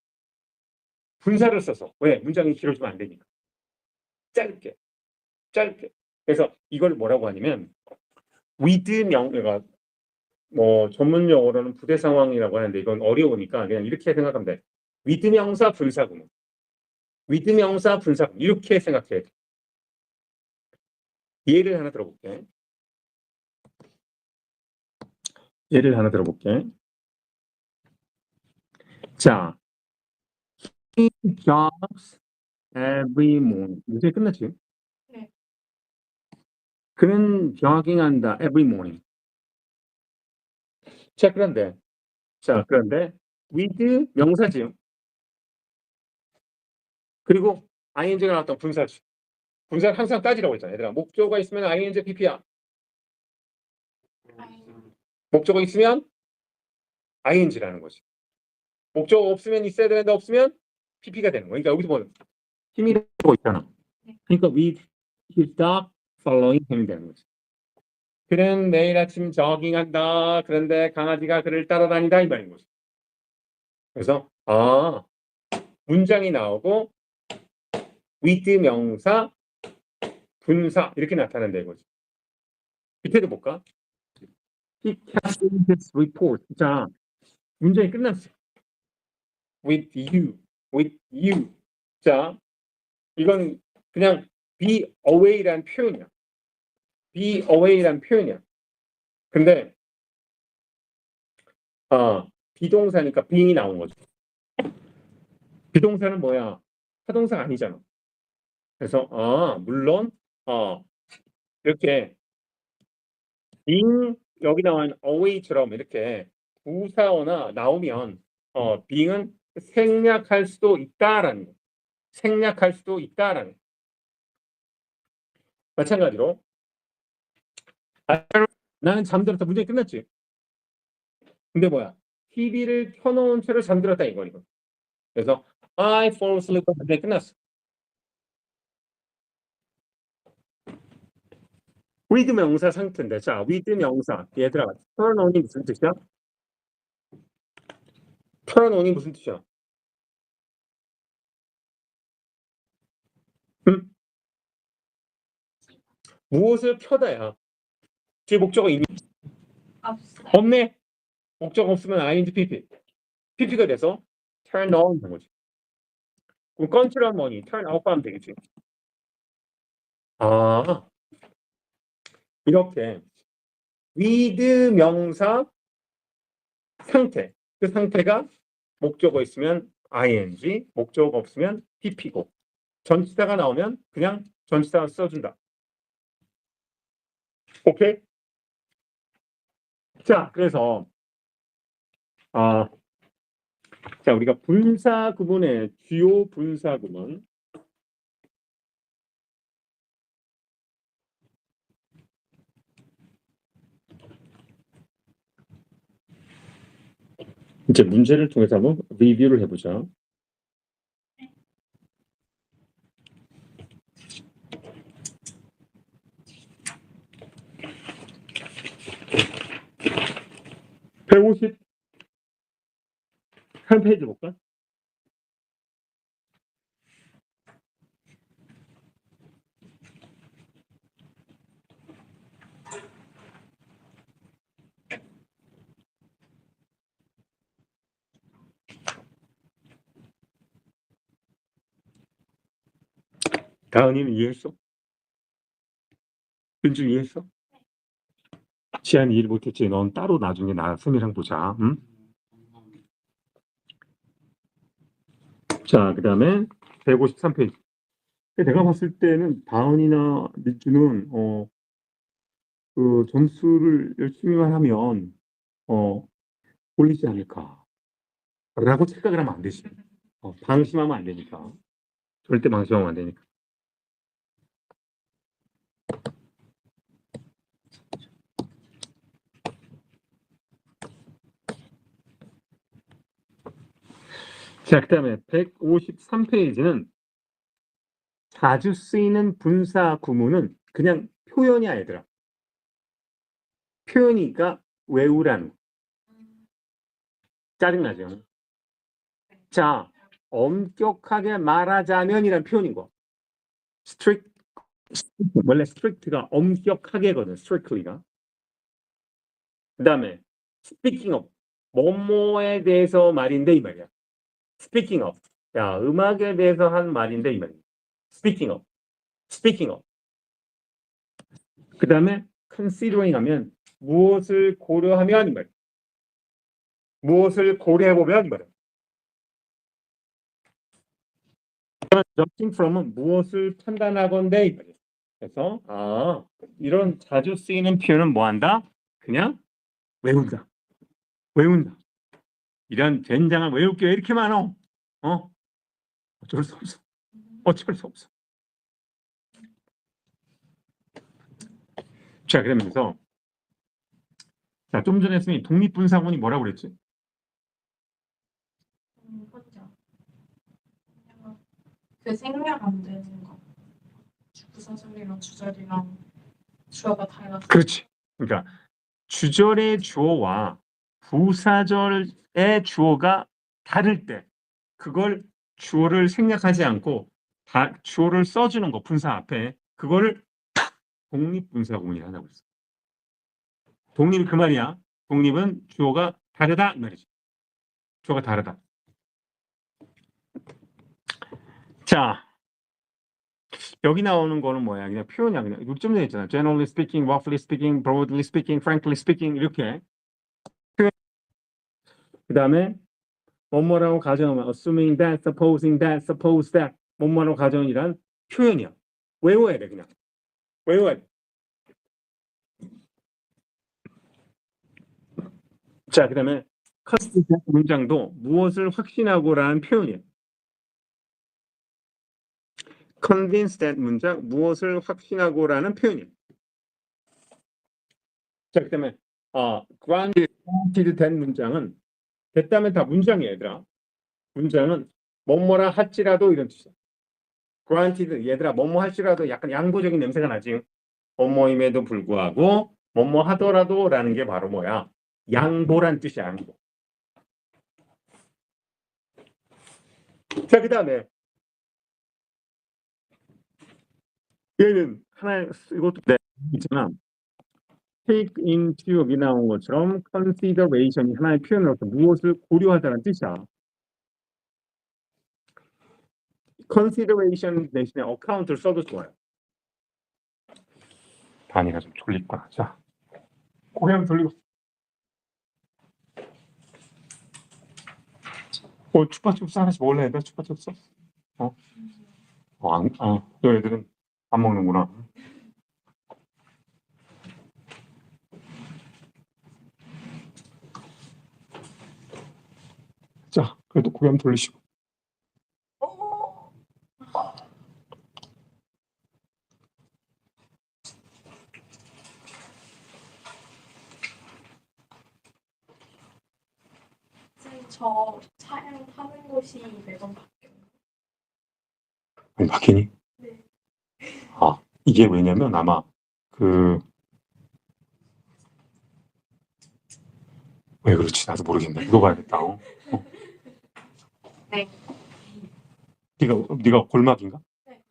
분사를 써서 왜? 문장이 길어지면 안 되니까. 짧게. 그래서 이걸 뭐라고 하냐면 with 그러니까 뭐 전문 용어로는 부대 상황이라고 하는데 이건 어려우니까 그냥 이렇게 생각하면 돼. with 명사 분사구문. with 명사 분사구문. 이렇게 생각해야 돼. 예를 하나 들어볼게. 자, he jogs every morning. 이제 끝났지? 네. 그는 jogging한다 every morning. 자, 그런데 with 명사지요. 그리고 ing가 나왔던 분사지. 분사는 항상 따지라고 했잖아. 얘들아, 목적어가 있으면 ing, pp야. 목적어 있으면 ing라는 거지. 목적어 없으면 있어야 되는데 없으면 pp가 되는 거야. 그러니까 여기서 뭐 힘이라고 있잖아. 그러니까 with his dog following him 되는 거지. 그는 매일 아침 저깅한다. 그런데 강아지가 그를 따라다니다 이 말인 거지. 그래서 문장이 나오고 with 명사 분사 이렇게 나타난다 이거지. 밑에도 볼까? He kept his report. 자, 문장이 끝났어. with you. 자, 이건 그냥 be away라는 표현이야. be away라는 표현이야. 근데 비동사니까 being이 나온 거죠. 비동사는 뭐야? 타동사가 아니잖아. 그래서 물론 이렇게 being 여기 나온 away처럼 이렇게 부사어나 나오면 being은 생략할 수도 있다라는 거. 생략할 수도 있다라는 거. 마찬가지로 나는 잠들었다. 문제가 끝났지. 근데 뭐야? TV를 켜놓은 채로 잠들었다 이거. 그래서 I fall asleep. 문제 끝났어. with 명사 상태인데 자 with 명사 얘들아 turn on이 무슨 뜻이야? turn on이 무슨 뜻이야? 응? 무엇을 켜다야? 뒤에 목적어 있니? 없어요. 없네. 목적 없으면 ing pp가 돼서 turn on 되는 거지. 그럼 컨트롤 뭐니? turn off 하면 되겠지. 이렇게 with 명사 상태, 그 상태가 목적어 있으면 ing, 목적어 없으면 pp고 전치사가 나오면 그냥 전치사 써준다. 오케이? 자, 그래서 자, 우리가 분사 구문의 주요 분사 구문 이제 문제를 통해서 한번 리뷰를 해보자. 한 페이지 볼까? 다은이는 이해했어? 은주 이해했어? 지안이 이해를 못했지. 넌 따로 나중에 나 쌤이랑 보자. 응? 자, 그 다음에 153페이지. 내가 봤을 때는 다은이나 민주는 그 점수를 열심히만 하면 올리지 않을까 라고 착각을 하면 안 되지. 방심하면 안 되니까. 절대 방심하면 안 되니까. 자, 그 다음에 153페이지는 자주 쓰이는 분사 구문은 그냥 표현이야, 얘들아. 표현이니까 외우라는 거. 짜증나죠? 자, 엄격하게 말하자면이란 표현인 거. strict, 원래 strict가 엄격하게거든, strictly가. 그 다음에 speaking of, 뭐뭐에 대해서 말인데 이 말이야. speaking of, 야, 음악에 대해서 한 말인데 이 말이야. speaking of, speaking of. 그 다음에 considering 하면 무엇을 고려하면 이 말이야. 무엇을 고려해보면 이 말이야. judging from은 무엇을 판단하건대 이 말이야. 그래서 이런 자주 쓰이는 표현은 뭐한다? 그냥 외운다. 외운다. 이런 된장을 외울 게 왜 이렇게 많어? 어쩔 수 없어. 어쩔 수 없어. 자, 그러면서 자, 좀 전에 했으니 독립분사구문이 뭐라고 그랬지? 혼자. 그 생략 안 되는 거. 부사절이랑 주절이랑 주어가 달라서. 그렇지. 그러니까 주절의 주어와 부사절의 주어가 다를 때 그걸 주어를 생략하지 않고 주어를 써주는 거 분사 앞에 그거를 독립분사구문이 한다고 했어. 독립이 그 말이야. 독립은 주어가 다르다 이 말이지. 주어가 다르다. 자, 여기 나오는 거는 뭐야? 그냥 표현이야. 그냥 6점 있잖아. Generally speaking, roughly speaking, broadly speaking, frankly speaking 이렇게. 그 다음에 뭐뭐라고 가정하면 assuming that, supposing that, suppose that 뭐뭐라고 가정이란 표현이야. 외워야 돼 그냥. 외워야 돼. 자, 그 다음에 convinced that 문장도 무엇을 확신하고라는 표현이야. convinced that 문장 무엇을 확신하고라는 표현이야. 자, 그 다음에 granted 된 문장은 됐다면 다 문장이야 얘들아. 문장은 뭐뭐라 할지라도 이런 뜻이야. granted 얘들아 뭐뭐 할지라도 약간 양보적인 냄새가 나지. 뭐뭐임에도 불구하고 뭐뭐 하더라도 라는 게 바로 뭐야? 양보란 뜻이야. 양보. 자, 그 다음에 얘는 하나 이것도 있잖아. take into 여기 나온 것처럼 consideration이 하나의 표현으로서 무엇을 고려하다는 뜻이야. consideration 대신에 account를 써도 좋아요. 다니가 좀 졸리구나. 자, 고개 한번 돌리고. 추파춥스 하나씩 먹을래 얘들? 추파춥스? 너희들은 안 먹는구나. 자, 그래도 고개 한번 돌리시고. 선생님, 저 차량 타는 곳이 매번 바뀌어요. 아니, 바뀌니? 네. 이게 왜냐면 아마 왜 그렇지? 나도 모르겠네. 물어봐야겠다. 네. 네가 골막인가? 네.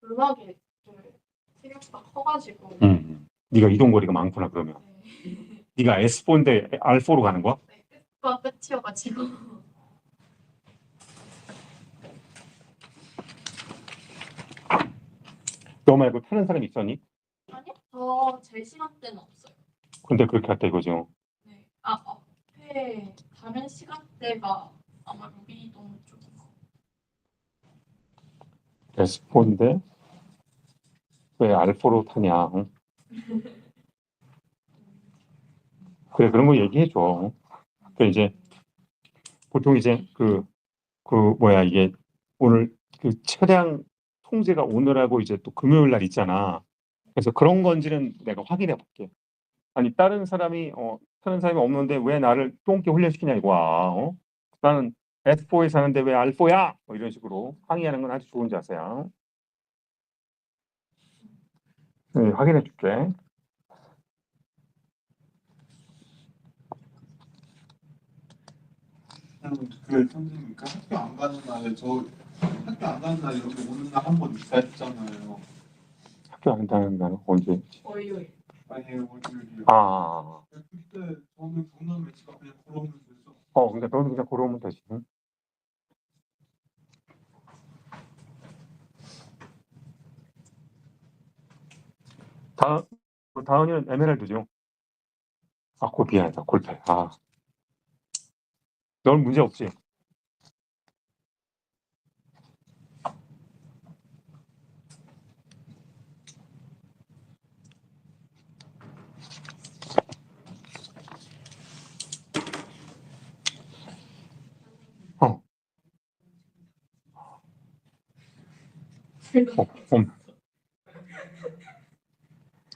골목이 좀 생각보다 커가지고. 네가 이동 거리가 많구나 그러면. 네. 네가 S4인데 R4로 가는 거야? 네. 끝과 끝이어가지고. 너 말고 타는 사람 있었니? 아니요? 저 제 시간대는 없어요. 근데 그렇게 갔다 이거죠. 네. 앞에 다른 시간대가 아마 루비동 쪽인 거. S4인데 왜 R4로 타냐? 응? 그래 그런 거 얘기해줘. 그 이제 보통 이제 뭐야 이게 오늘 그 차량 통제가 오늘하고 이제 또 금요일 날 있잖아. 그래서 그런 건지는 내가 확인해 볼게. 아니 다른 사람이 없는데 왜 나를 똥개 훈련시키냐 이거야. 나는 S4에 사는데 왜 R4야? 뭐 이런 식으로 항의하는 건 아주 좋은 자세야. 네, 확인해 줄게. 선생님 그 학교 안 가는 날에 학교 안 가는 날 여기 오는 날 한 번 있었잖아요. 학교 안 다니는 날은 언제? 월요일. 아니 월요일이요. 그때 저는 경남 매치가 그냥 걸어오면 되죠. 그러니까 너는 그냥 걸어오면 되지. 응? 다은이는 에메랄드죠. 미안하다. 골패. 넌 문제 없지?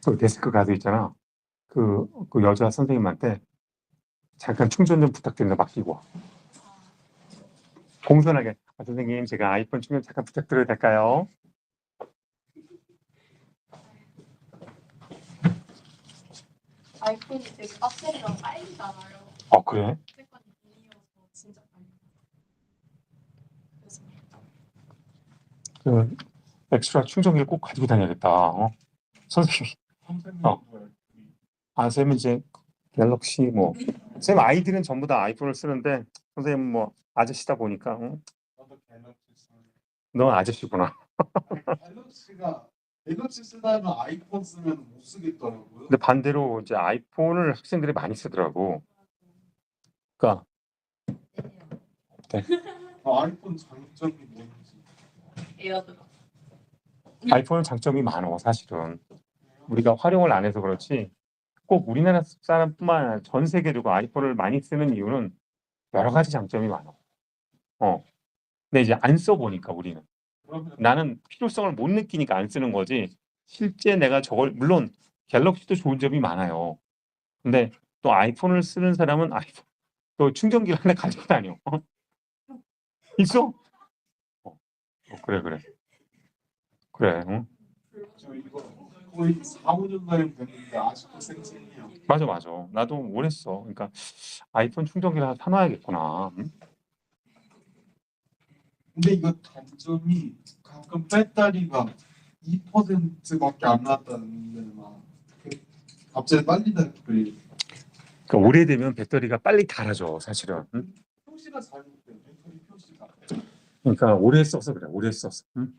그 데스크 가서 있잖아. 그 여자 선생님한테 잠깐 충전 좀 부탁드린다 맡기고. 공손하게. 선생님, 제가 아이폰 충전 잠깐 부탁드려도 될까요? 아이폰이 되게 배터리가 빨리 닳아요. 그래? 색깔이 미니어서 진짜 빨리. 그래서 엑스트라 충전기를 꼭 가지고 다녀야겠다. 선생님이. 쌤은 이제 갤럭시 쌤 아이들은 전부 다 아이폰을 쓰는데 선생님 아저씨다 보니까. 저도 갤럭시 써요. 너 아저씨구나. 갤럭시 쓰다가 아이폰 쓰면 못 쓰겠더라고요. 근데 반대로 이제 아이폰을 학생들이 많이 쓰더라고. 그러니까 아이폰 장점이 뭔지. 에어드랍. 아이폰은 장점이 많어 사실은. 우리가 활용을 안 해서 그렇지 꼭 우리나라 사람뿐만 아니라 전 세계적으로 아이폰을 많이 쓰는 이유는 여러 가지 장점이 많아. 근데 이제 안 써보니까 우리는. 나는 필요성을 못 느끼니까 안 쓰는 거지. 실제 내가 저걸 물론 갤럭시도 좋은 점이 많아요. 근데 또 아이폰을 쓰는 사람은 아이폰 또 충전기를 하나 가지고 다녀. 있어? 그래. 응? 저 이거 거의 4, 5년 가량 됐는데 아직도 생생해요. 맞아. 나도 오래 써. 그러니까 아이폰 충전기를 하나 사놔야겠구나. 응? 근데 이거 단점이 가끔 배터리가 2%밖에 안 났다는데 갑자기 빨리 닳고. 그러니까 오래되면 배터리가 빨리 닳아져 사실은. 응? 표시가 잘못돼요. 배터리 표시가. 그러니까 오래 써서 그래. 응?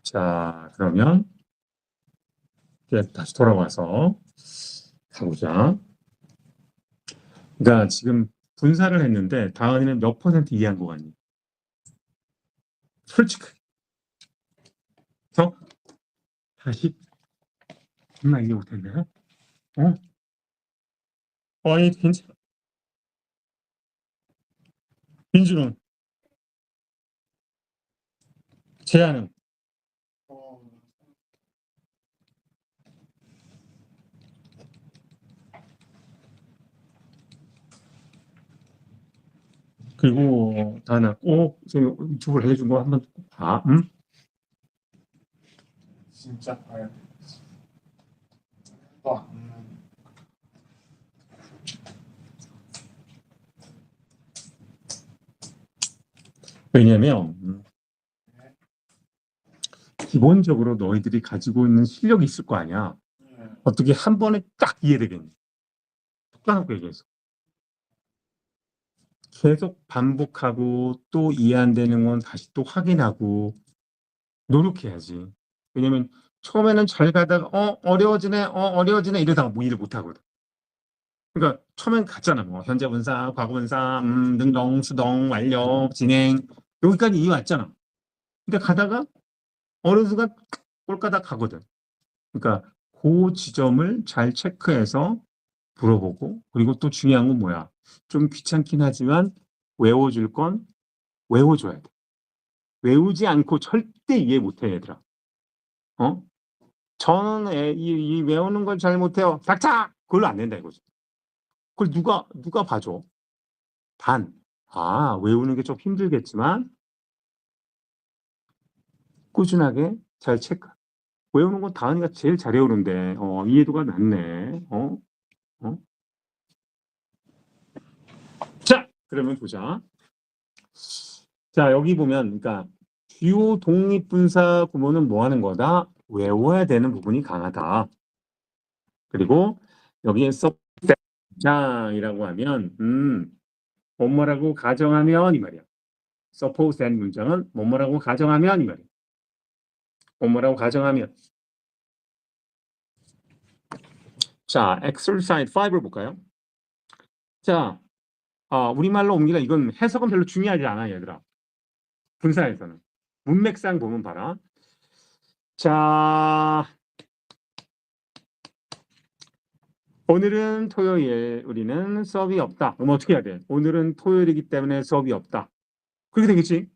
자 그러면 이제 다시 돌아와서 가보자. 그러니까 지금 분사를 했는데 다은이는 몇 퍼센트 이해한 거 같니? 솔직히. 다시 정말 이해 못했네. 아니 괜찮아. 민주는 제안은 어, 그리고 다은아 꼭 지금 유튜브를 알려준 거 한번 봐. 응? 진짜 봐야 돼. 또 왜냐면 기본적으로 너희들이 가지고 있는 실력이 있을 거 아니야. 어떻게 한 번에 딱 이해되겠니? 똑같고 얘기해서. 계속 반복하고 또 이해 안 되는 건 다시 또 확인하고 노력해야지. 왜냐면 처음에는 잘 가다가 어려워지네 이러다가 뭐 일을 못 하거든. 그러니까 처음엔 갔잖아. 뭐 현재 분사, 과거 분사, 능동, 수동, 완료, 진행 여기까지 이해 왔잖아. 근데 가다가 어느 순간 꼴까닥 가거든. 그러니까 그 지점을 잘 체크해서 물어보고 그리고 또 중요한 건 뭐야? 좀 귀찮긴 하지만 외워줄 건 외워줘야 돼. 외우지 않고 절대 이해 못해 얘들아. 저는 이 외우는 걸 잘 못해요. 닥쳐! 그걸로 안 된다 이거지. 그걸 누가 봐줘? 외우는 게 좀 힘들겠지만 꾸준하게 잘 체크. 외우는 건 다은이가 제일 잘 외우는데 이해도가 낮네. 자, 그러면 보자. 자, 여기 보면 그러니까 주요 독립분사 구문은 뭐 하는 거다? 외워야 되는 부분이 강하다. 그리고 여기에 suppose이라고 하면 뭐뭐라고 가정하면 이 말이야. suppose that 문장은 뭐뭐라고 가정하면 이 말이야. 뭐뭐라고 가정하면. 자, exercise 5를 볼까요? 자, 우리말로 옮기라. 이건 해석은 별로 중요하지 않아, 얘들아. 분사에서는. 문맥상 보면 봐라. 자, 오늘은 토요일, 우리는 수업이 없다. 그럼 어떻게 해야 돼? 오늘은 토요일이기 때문에 수업이 없다. 그렇게 되겠지?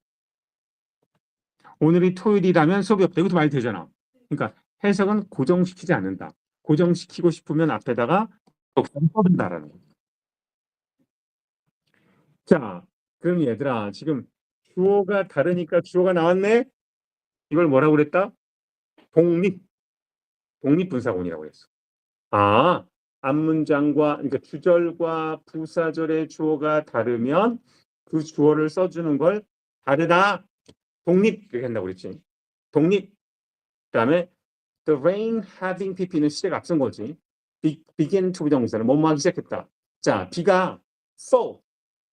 오늘이 토요일이라면 수업이 없다. 이것도 말이 되잖아. 그러니까 해석은 고정시키지 않는다. 고정시키고 싶으면 앞에다가 써준다라는 거죠. 자, 그럼 얘들아, 지금 주어가 다르니까 주어가 나왔네? 이걸 뭐라고 그랬다? 독립분사구문이라고 했어. 앞문장과, 그러니까 주절과 부사절의 주어가 다르면 그 주어를 써주는 걸 다르다, 독립, 이렇게 한다고 그랬지. 독립. 그 다음에 the rain having pp는 시제가 앞선 거지. begin to 부정사는 뭐뭐 하기 시작했다. 자, 비가 fall,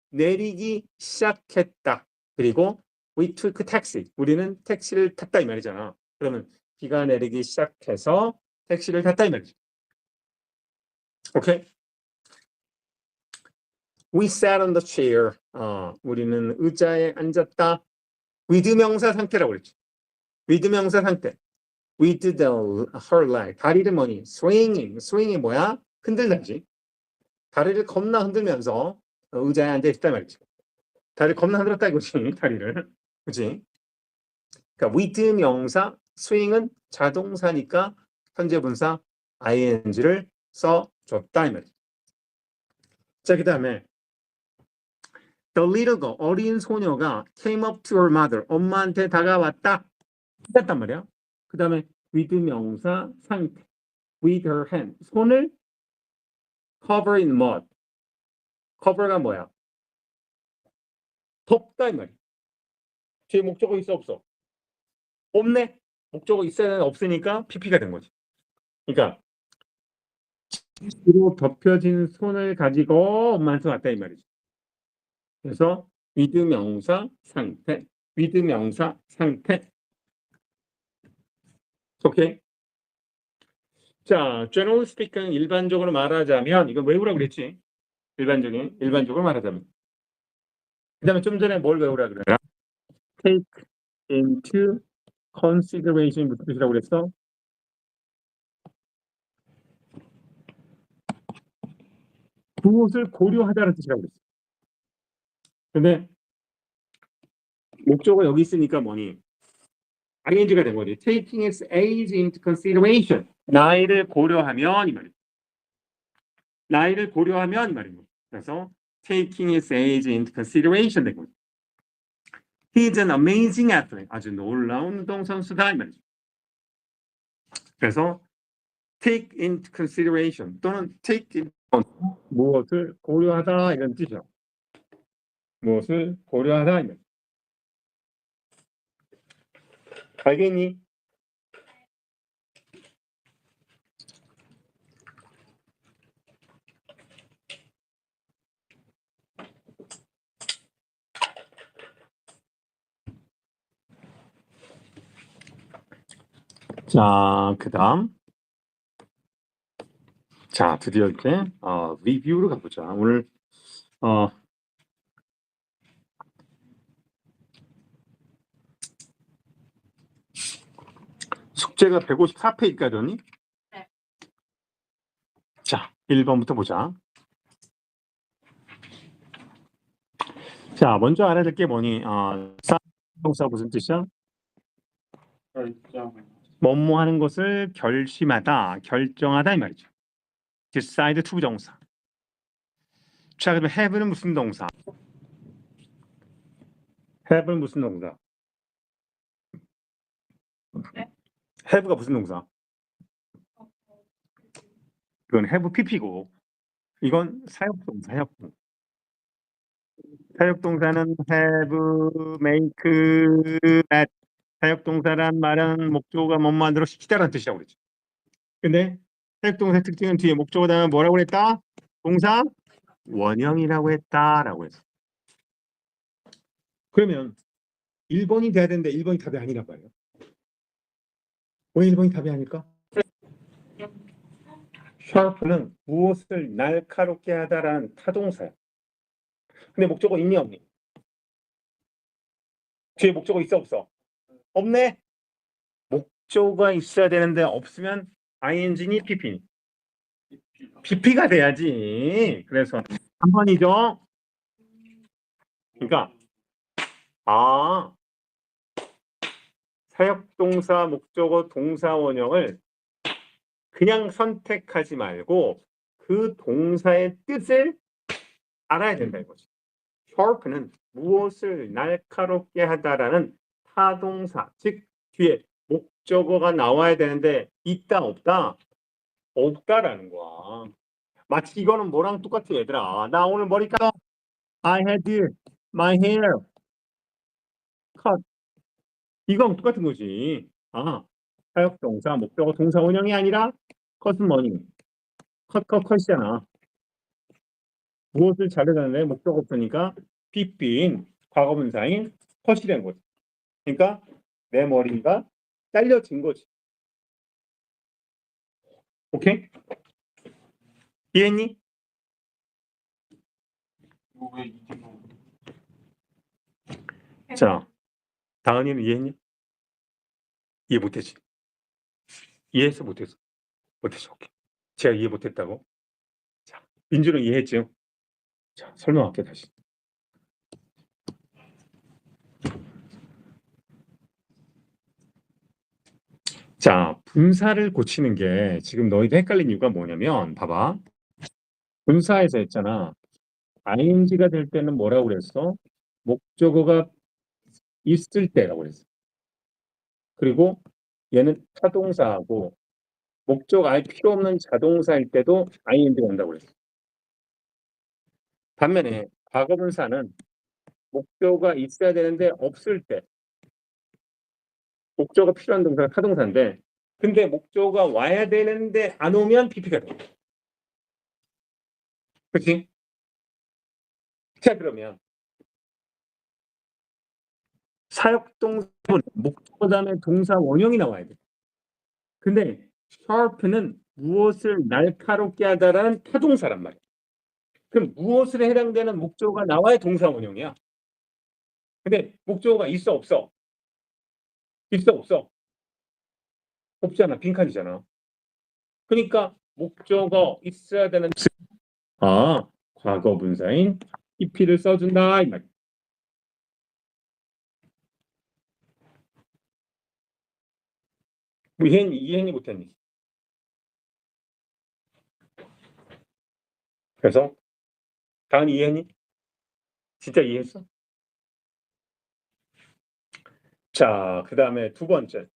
내리기 시작했다. 그리고 we took taxi, 우리는 택시를 탔다 이 말이잖아. 그러면 비가 내리기 시작해서 택시를 탔다 이 말이지. 오케이? We sat on the chair. 우리는 의자에 앉았다. with 명사 상태라고 그랬지. with 명사 상태. with her leg. 다리를 뭐니? swing이 뭐야? 흔들다지. 다리를 겁나 흔들면서 의자에 앉아있다 말이지. 다리를 겁나 흔들었다 이거지. 다리를. 그치? 그러니까 with 명사, swing은 자동사니까 현재 분사 ing를 써줬다 이 말이지. 자, 그 다음에 the little girl, 어린 소녀가 came up to her mother, 엄마한테 다가왔다. 했단 말이야. 그 다음에 with 명사 상태, with her hand, 손을 cover in mud. cover가 뭐야? 덮다 이 말이야. 뒤에 목적어 있어 없어? 없네. 목적어 있어야 되는 없으니까 pp가 된 거지. 그러니까 뒤로 덮여진 손을 가지고 엄마한테 왔다 이 말이지. 그래서 with 명사 상태, with 명사 상태. 오케이. 자, general speaking 일반적으로 말하자면 이건 외우라고 그랬지. 일반적으로 말하자면. 그다음에 좀 전에 뭘 외우라 그랬나? take into consideration 무슨 뜻이라고 그랬어? 무엇을 고려하다는 뜻이라고 그랬어. 근데 목적어 여기 있으니까 뭐니? ing가 된 거지. taking its age into consideration. 나이를 고려하면 이 말이야. 나이를 고려하면 이 말이야. 그래서 taking its age into consideration 된 거지. He's an amazing athlete. 아주 놀라운 운동선수다 이 말이죠. 그래서 take into consideration 또는 take in 무엇을 고려하다 이런 뜻이죠. 무엇을 고려하다 이런. 알겠니? 자, 그다음. 자, 드디어 이제 리뷰로 가보자. 오늘 숙제가 154페이지까지니? 네. 자, 1번부터 보자. 자, 먼저 알아야 될 게 뭐니? 동사 무슨 뜻이야? 뭐뭐 하는 것을 결심하다, 결정하다 이 말이죠. decide to 부정사. 자, 그러면 have는 무슨 동사? have는 무슨 동사? 네? have가 무슨 동사? 이건 have pp고 이건 사역동사, 사역동. 사역동사는 have, make, that. 사역동사란 말은 목적어가 뭐뭐 만들어 시키다라는 뜻이라고 그랬죠. 근데 사역동사의 특징은 뒤에 목적어 다음에 뭐라고 그랬다? 동사 원형이라고 했다라고 했어. 그러면 1번이 돼야 되는데 1번이 답이 아니란 말이에요. 왜 1번이 답이 아닐까? sharp는 무엇을 날카롭게 하다라는 타동사야. 근데 목적어 있니 없니? 뒤에 목적어 있어 없어? 없네. 목적어가 있어야 되는데 없으면 ing니 pp니? pp가 돼야지. 그래서 3번이죠. 그러니까 사역동사, 목적어, 동사 원형을 그냥 선택하지 말고 그 동사의 뜻을 알아야 된다 이거지. sharp는 무엇을 날카롭게 하다라는 타동사, 즉 뒤에 목적어가 나와야 되는데 있다 없다? 없다라는 거야. 마치 이거는 뭐랑 똑같아 얘들아. 나 오늘 머리 깎아. I had my hair cut. 이거랑 똑같은 거지. 사역동사, 목적어, 동사 원형이 아니라 컷은 뭐니? 컷이잖아. 무엇을 자르자는데 목적 없으니까 빗빈 과거분사인 컷이 된 거지. 그러니까 내 머리가 잘려진 거지. 오케이? 이해했니? 자, 다은이는 이해했니? 이해 못했지? 이해했어? 못했어? 못했어. 오케이. 제가 이해 못했다고? 자, 민주는 이해했죠? 자, 설명할게 다시. 자, 분사를 고치는 게 지금 너희들 헷갈린 이유가 뭐냐면 봐봐. 분사에서 했잖아. ing가 될 때는 뭐라고 그랬어? 목적어가 있을 때라고 그랬어. 그리고 얘는 타동사하고 목적 아예 필요 없는 자동사일 때도 ing가 온다고 그랬어. 반면에 과거분사는 목적어가 있어야 되는데 없을 때 목적어가 필요한 동사가 타동사인데 근데 목적어가 와야 되는데 안 오면 pp가 돼. 그렇지? 자, 그러면 사역동사는 목적어 다음에 동사 원형이 나와야 돼. 근데 sharp는 무엇을 날카롭게 하다라는 타동사란 말이야. 그럼 무엇에 해당되는 목적어가 나와야 동사 원형이야. 근데 목적어가 있어 없어? 있어 없어? 없잖아. 빈칸이잖아. 그러니까 목적어 있어야 되는 과거 분사인 PP를 써준다 이 말이야. 뭐 이해했니 못했니? 그래서 다은 이해했니? 진짜 이해했어? 자, 그 다음에 두 번째.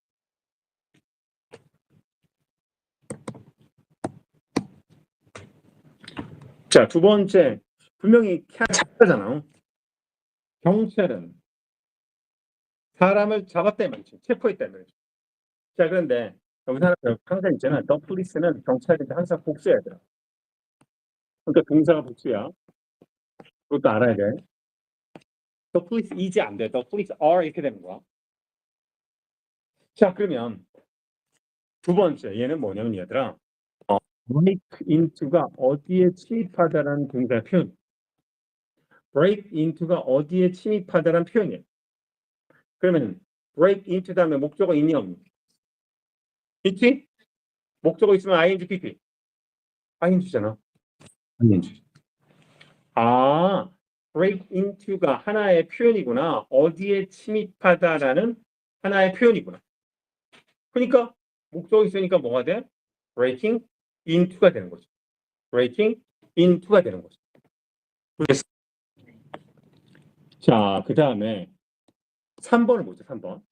자, 두 번째. 분명히 잡다잖아. 경찰은 사람을 잡았다 이 말이지. 체포했다 이 말이지. 자, 그런데 여기서 항상 있잖아. The police는 경찰인데 항상 복수해야 돼. 그러니까 동사가 복수야. 그것도 알아야 돼. The police is 안 돼. The police are 이렇게 되는 거야. 자, 그러면 두 번째 얘는 뭐냐면 얘들아 break into가 어디에 침입하다라는 동사 표현. break into가 어디에 침입하다라는 표현이에요. 그러면 break into 다음에 목적어 있니 없니? 있지? 목적어 있으면 ing, pp. ing잖아. ing. break into가 하나의 표현이구나. 어디에 침입하다라는 하나의 표현이구나. 그러니까 목적어 있으니까 뭐가 돼? breaking into가 되는 거죠. breaking into가 되는 거죠. 자, 그 다음에 3번을 보죠. 3번.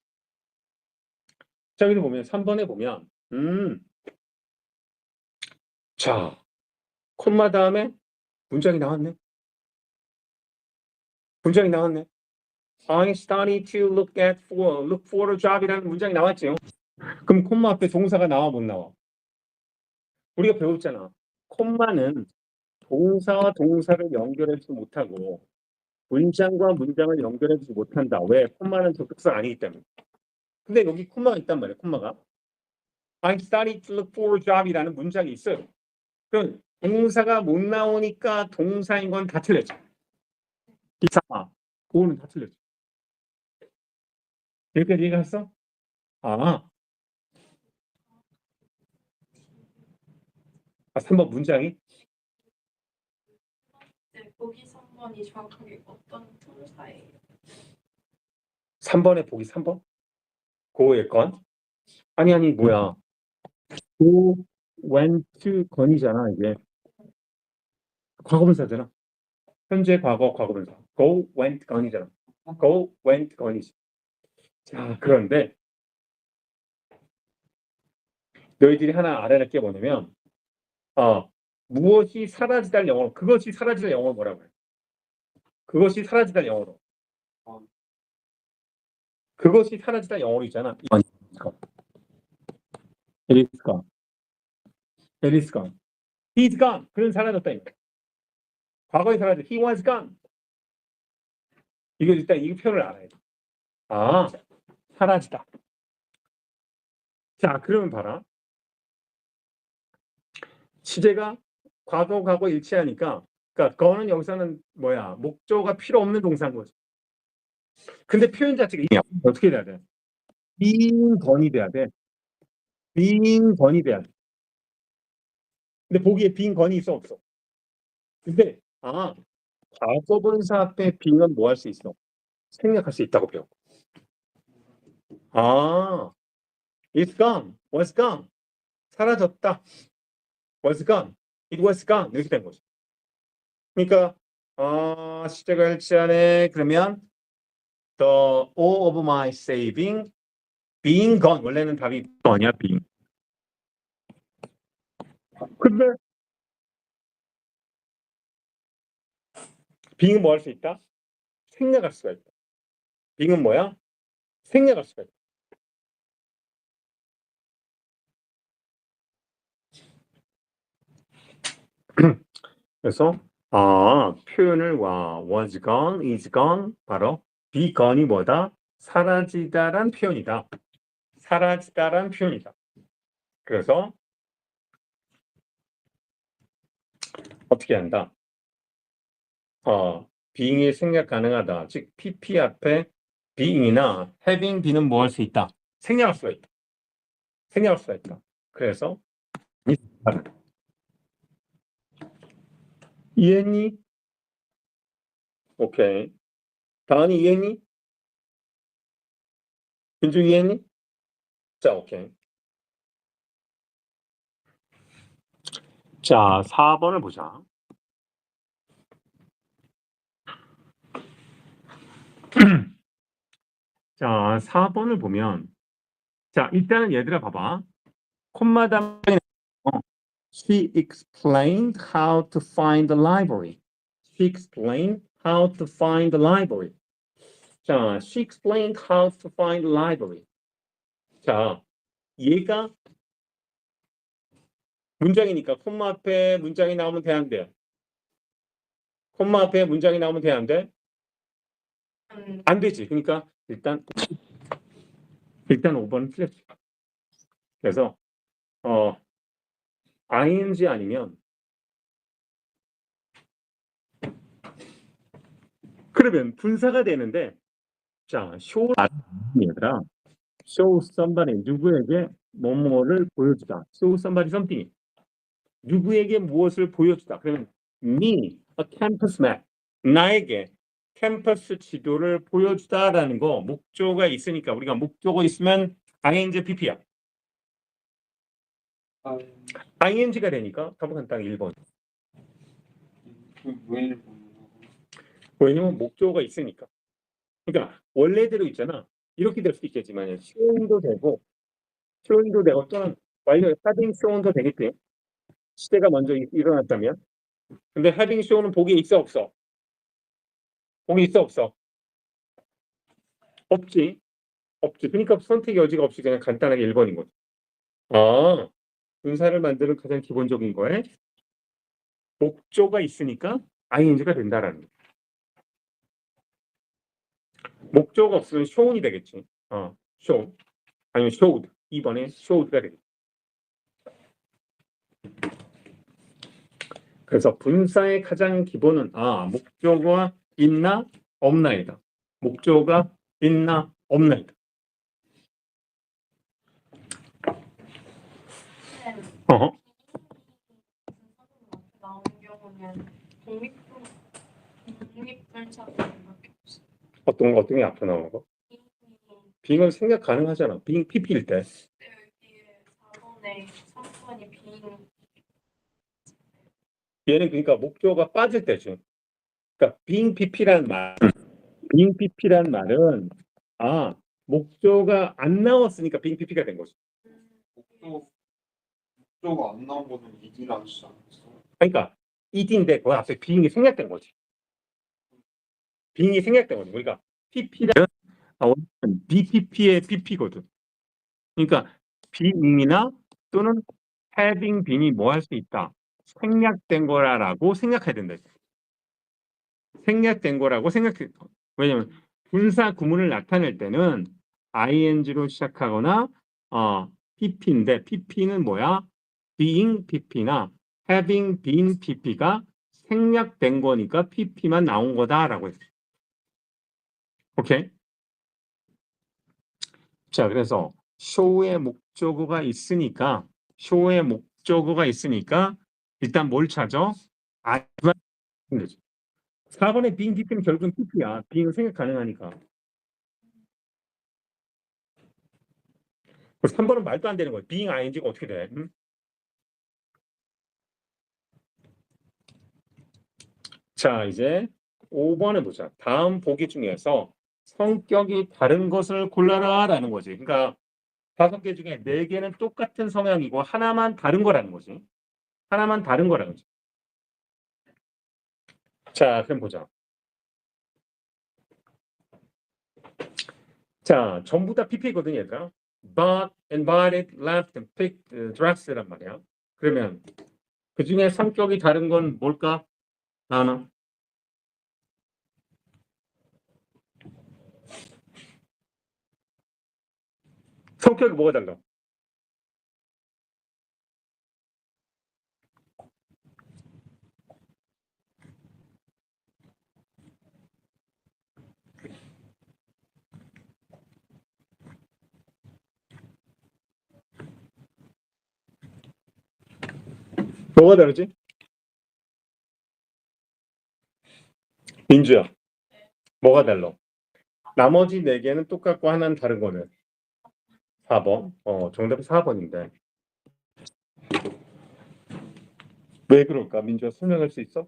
자, 여기서 보면 3번에 보면 자, 콤마 다음에 문장이 나왔네. 문장이 나왔네. I started to look for a job이라는 문장이 나왔죠. 그럼 콤마 앞에 동사가 나와 못 나와? 우리가 배웠잖아. 콤마는 동사와 동사를 연결하지 못하고 문장과 문장을 연결하지 못한다. 왜? 콤마는 접속사 아니기 때문에. 근데 여기 콤마가 있단 말이야. 콤마가. I started to look for a job이라는 문장이 있어요. 그럼 동사가 못 나오니까 동사인 건 다 틀렸죠. 이상아. 그거는 다 틀렸죠. 여기까지 이해갔어? 3번 문장이? 네, 보기 3번이 정확하게 어떤 동사예요? 3번에 보기 3번? 고의 건? 아니 뭐야. go, went, 건이잖아 이게. 과거분사잖아. 현재 과거 과거분사. go, went, 건이잖아. go, went, 건이지. 자, 그런데 너희들이 하나 알아야 할 게 뭐냐면 무엇이 사라지다를 영어로 그것이 사라지다 영어로 뭐라고 해? 그것이 사라지다 영어로 그것이 사라지다 영어로 있잖아. It is gone. It is gone. He's gone. 그는 사라졌다. 과거에 사라졌다. He was gone. 이거 일단 이 표현을 알아야 돼. 사라지다. 자, 그러면 봐라. 시제가 과거 일치하니까 그러니까 거는 여기서는 뭐야? 목적어가 필요 없는 동사인 거지. 근데 표현 자체가 어떻게 돼야 돼? being gone이 돼야 돼. being gone이 돼야 돼. 근데 보기에 being gone이 있어 없어? 근데 과거분사 앞에 being은 뭐 할 수 있어? 생략할 수 있다고 배워. It's gone. Was gone. 사라졌다. Was gone. It was gone. 이렇게 된 거죠. 그러니까 시제가 일치하네. 그러면 the all of my saving being gone. 원래는 답이 뭐냐? being. 근데 being은 뭐 할 수 있다? 생략할 수가 있다. being은 뭐야? 생략할 수가 있다. 그래서 표현을 was gone, is gone 바로 be gone이 뭐다? 사라지다란 표현이다. 사라지다란 표현이다. 그래서 어떻게 한다? being이 생략 가능하다. 즉 PP 앞에 being이나 having be는 뭐 할 수 있다? 생략할 수가 있다. 생략할 수가 있다. 그래서 이해했니? 오케이. 다은이 이해했니? 민주 이해했니? 자, 오케이. 자, 4번을 보자. 자, 4번을 보면 자, 일단은 얘들아 봐봐. 콤마다 She explained how to find the library. She explained how to find the library. 자, she explained how to find the library. 자, 얘가 문장이니까 콤마 앞에 문장이 나오면 돼, 안 돼? 콤마 앞에 문장이 나오면 돼, 안 돼? 안 되지. 그러니까 일단 5번은 틀렸지. 그래서 ing 아니면 그러면 분사가 되는데 자, show 얘들아. show somebody 누구에게 뭐뭐를 보여주다. show somebody something. 누구에게 무엇을 보여주다. 그러면 me a campus map. 나에게 캠퍼스 지도를 보여주다라는 거 목조가 있으니까 우리가 목조가 있으면 ing pp야. ing가 되니까 답은 간단 1번. 왜냐면 목조가 있으니까. 그러니까 원래대로 있잖아. 이렇게 될 수도 있겠지만 showing도 되고 또는 완료 having shown도 되겠지. 시대가 먼저 일어났다면. 근데 having shown은 보기에 있어 없어? 보기 있어 없어? 없지. 그러니까 선택 여지가 없이 그냥 간단하게 1번인 거지. 분사를 만드는 가장 기본적인 거에 목조가 있으니까 ing가 된다라는 거. 목조가 없으면 show이 되겠지. show 아니면 showed. 2번에 showed가 되겠지. 그래서 분사의 가장 기본은 목조가 있나 없나이다. 목조가 있나 없나이다. 나온 경우는 독립분사밖에 없어. 어떤 게 앞에 나오는 거? 빙은 생략 가능하잖아. 빙 PP일 때. 여기에 4번에 3번이 빙. 얘는 그러니까 목조가 빠질 때지. 그러니까 빙 PP란 말은 목조가 안 나왔으니까 빙 PP가 된 거지. 목조가 안 나온 거는 이디라고 하지 않았어? 그러니까 it인데 그 앞에 빙이 생략된 거지. 그러니까 PP는 BPP의 PP거든. 그러니까 being이나 또는 having been이 뭐 할 수 있다. 생략된 거라고 생각해야 된다. 생략된 거라고 생각해. 왜냐면 분사 구문을 나타낼 때는 ing로 시작하거나 pp인데 pp는 뭐야? being pp나 having been pp가 생략된 거니까 pp만 나온 거다라고 했어. 오케이? 자, 그래서 show의 목적어가 있으니까 일단 뭘 찾아? 아이가 되지. 4번의 being pp는 결국은 pp야. being은 생각 가능하니까. 3번은 말도 안 되는 거야. being ing가 어떻게 돼? 응? 자, 이제 5번을 보자. 다음 보기 중에서 성격이 다른 것을 골라라라는 거지. 그러니까 5개 중에 4개는 똑같은 성향이고 하나만 다른 거라는 거지. 자, 그럼 보자. 자, 전부 다 PP거든, 얘들아. Bought, invited, left, and picked, dress란 말이야. 그러면 그 중에 성격이 다른 건 뭘까? 하나. 성격이 뭐가 달라? 뭐가 다르지? 민주야, 뭐가 달라? 나머지 4개는 똑같고 하나는 다른 거는 4번. 정답이 4번인데. 왜 그럴까? 민주야 설명할 수 있어?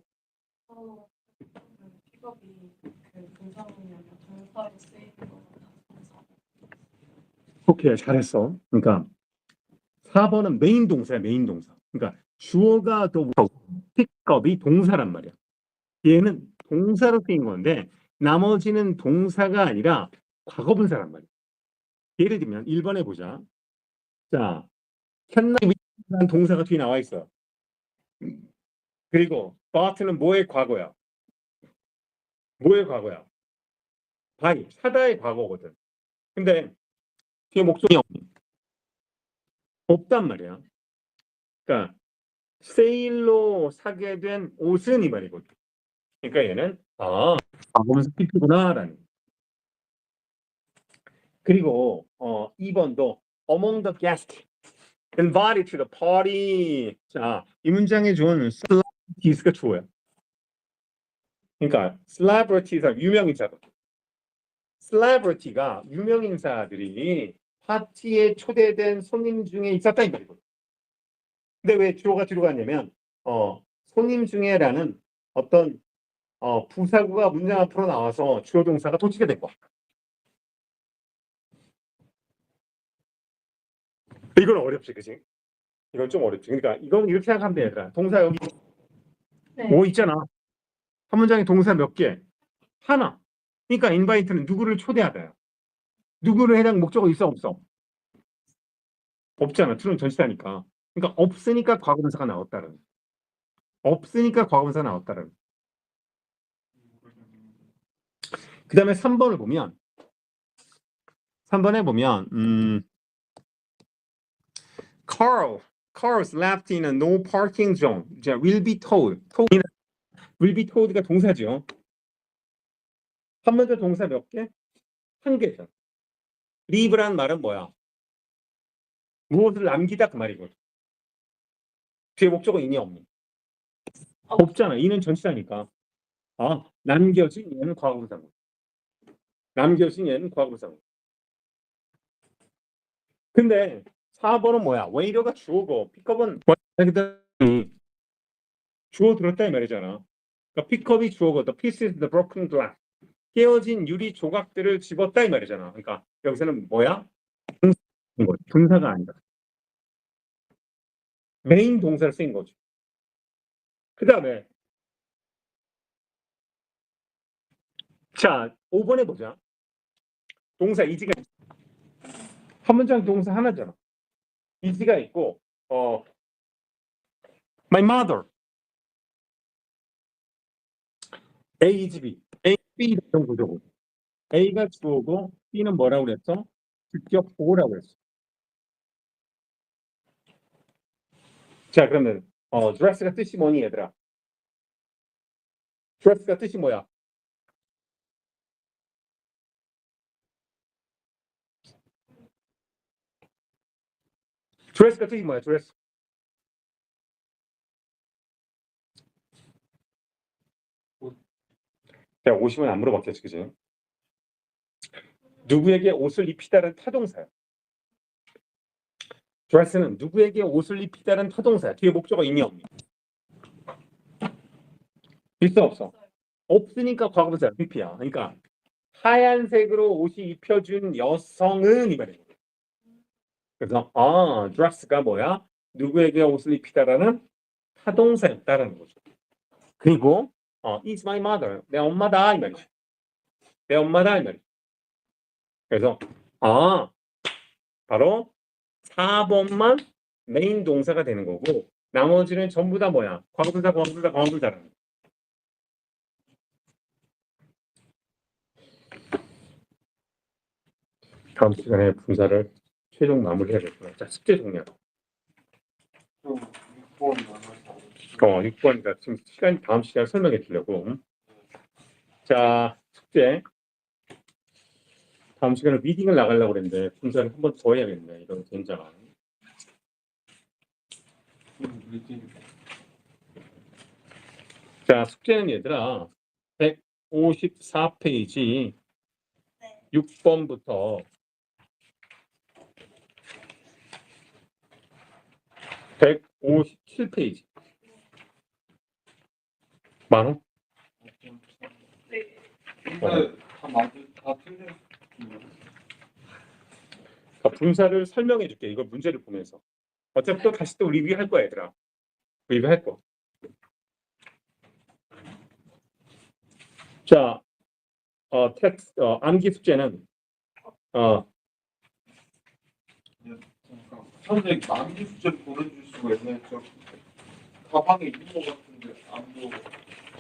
픽업이 그 동사문이 아니라 동사로 쓰이는 거 같아서. 오케이, 잘했어. 그러니까 4번은 메인 동사야, 메인 동사. 그러니까 주어가 더 픽업이 동사란 말이야. 얘는 동사로 쓰인 건데 나머지는 동사가 아니라 과거분사란 말이야. 예를 들면 1번에 보자. 자, 캔나이라는 동사가 뒤에 나와 있어요. 그리고 bught는 뭐의 과거야? 뭐의 과거야? by, 사다의 과거거든. 근데 뒤에 목적이 없단 말이야. 그러니까 세일로 사게 된 옷은 이 말이거든. 그러니까 얘는 과거분사 PP구나라는. 그리고 2번도 among the guests invited to the party. 자, 이 문장에 좋은 celebrities가 주어요. 그러니까 celebrities가 유명인사다. celebrity가 유명인사들이 파티에 초대된 손님 중에 있었다 이 말이거든. 근데 왜 주어가 뒤로 갔냐면 손님 중에라는 어떤 부사구가 문장 앞으로 나와서 주어 동사가 도치게 된 거야. 이건 어렵지, 그치? 이건 좀 어렵지. 그러니까 이건 이렇게 생각하면 돼, 얘들아. 동사 여기 네. 뭐 있잖아. 한 문장에 동사 몇 개? 하나. 그러니까 인바이트는 누구를 초대하다요. 누구를 해당 목적어 있어 없어? 없잖아. true는 전치사니까. 그러니까 없으니까 과거분사가 나왔다는. 없으니까 과거분사가 나왔다는. 그 다음에 3번을 보면 3번에 보면 Cars left in a no parking zone. 자, will be towed. will be towed가 동사죠. 한 번째 동사 몇 개? 한 개죠. leave란 말은 뭐야? 무엇을 남기다 그 말이거든. 뒤에 목적어 있니 없니? 없잖아. 이는 전치사니까. 남겨진 얘는 과거분사고. 남겨진 얘는 과거분사고. 근데 4번은 뭐야? 웨이터가 주어고 픽업은 주어 들었다 이 말이잖아. 그러니까 픽업이 주어고 the pieces, the broken glass. 깨어진 유리 조각들을 집었다 이 말이잖아. 그러니까 여기서는 뭐야? 분사가 아니다. 메인 동사를 쓰인 거지. 그 다음에 자 5번에 보자. 동사 이지가 한 문장 동사 하나잖아. 이지가 있고 my mother A is B, A, B 이런 구조고 A가 주어고 B는 뭐라고 그랬어? 직접 보호라고 그랬어. 자 그러면 dress가 뜻이 뭐니 얘들아? dress가 뜻이 뭐야? dress가 뜻이 뭐야? dress. 자, 50은 안 물어봤겠지, 그지? 누구에게 옷을 입히다는 타동사야. dress는 누구에게 옷을 입히다는 타동사야. 뒤에 목적어 있니 없니? 있어 없어? 없으니까 과거분사야. PP야. 그러니까 하얀색으로 옷이 입혀준 여성은 이 말이야. 그래서 dress가 뭐야? 누구에게 옷을 입히다라는 타동사였다라는 거죠. 그리고 is my mother. 내 엄마다 이 말이야. 내 엄마다 이 말이야. 그래서 바로 4번만 메인 동사가 되는 거고 나머지는 전부 다 뭐야? 과거분사, 과거분사, 과거분사라는 거야. 다음 시간에 분사를 최종 마무리해야겠구나. 자, 숙제 정리하자. 6번이다. 지금 시간 다음 시간 설명해 주려고. 자, 숙제. 다음 시간에 미팅을 나가려고 그랬는데 분사를 한 번 더 해야겠네. 이런 된장. 자, 숙제는 얘들아 154페이지 네. 6번부터 157페이지. 많아? 네. 근데 다 틀린. 분사를 설명해 줄게. 이거 문제를 보면서. 어차피 또 다시 또 리뷰할 거야, 얘들아. 리뷰할 거. 자, 암기 숙제는 선생님 남기 숙제를 보내줄 수가 있나요? 저 가방에 있는 것 같은데 안 보고.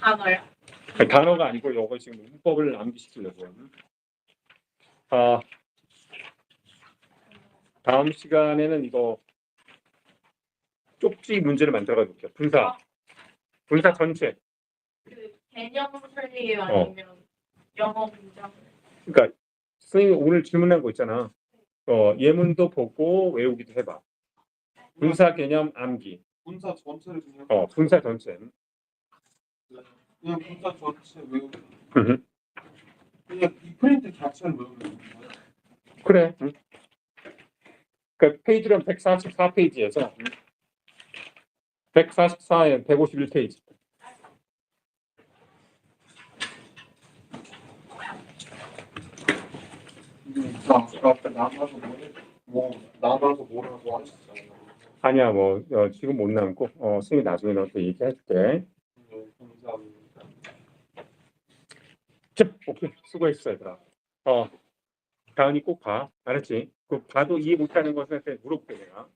단어요? 단어가 아니고 이거 지금 문법을 암기시키려고요. 다음 시간에는 이거 쪽지 문제를 만들어 볼게요. 분사 전체. 그 개념 설리예요? 아니면 영어 문장? 그러니까 선생님이 오늘 질문한 거 있잖아. 예문도 보고 외우기도 해봐. 분사 개념 암기. 분사 전체를 그냥. 분사 전체. 그냥 분사 전체 외우고. 음. 그냥 이 프린트 자체를 외우는 거예요. 그래. 그 페이지는 144페이지에서 144에 151페이지. 아까 남아서 뭐라고 하셨잖아요. 아니야, 지금 못 남고 선생님이 나중에 너한테 얘기할게. 감사합니다. 오케이, 수고했어, 얘들아. 다은이 꼭 봐. 알았지? 그 봐도 이해 못하는 것은 물어볼게 내가.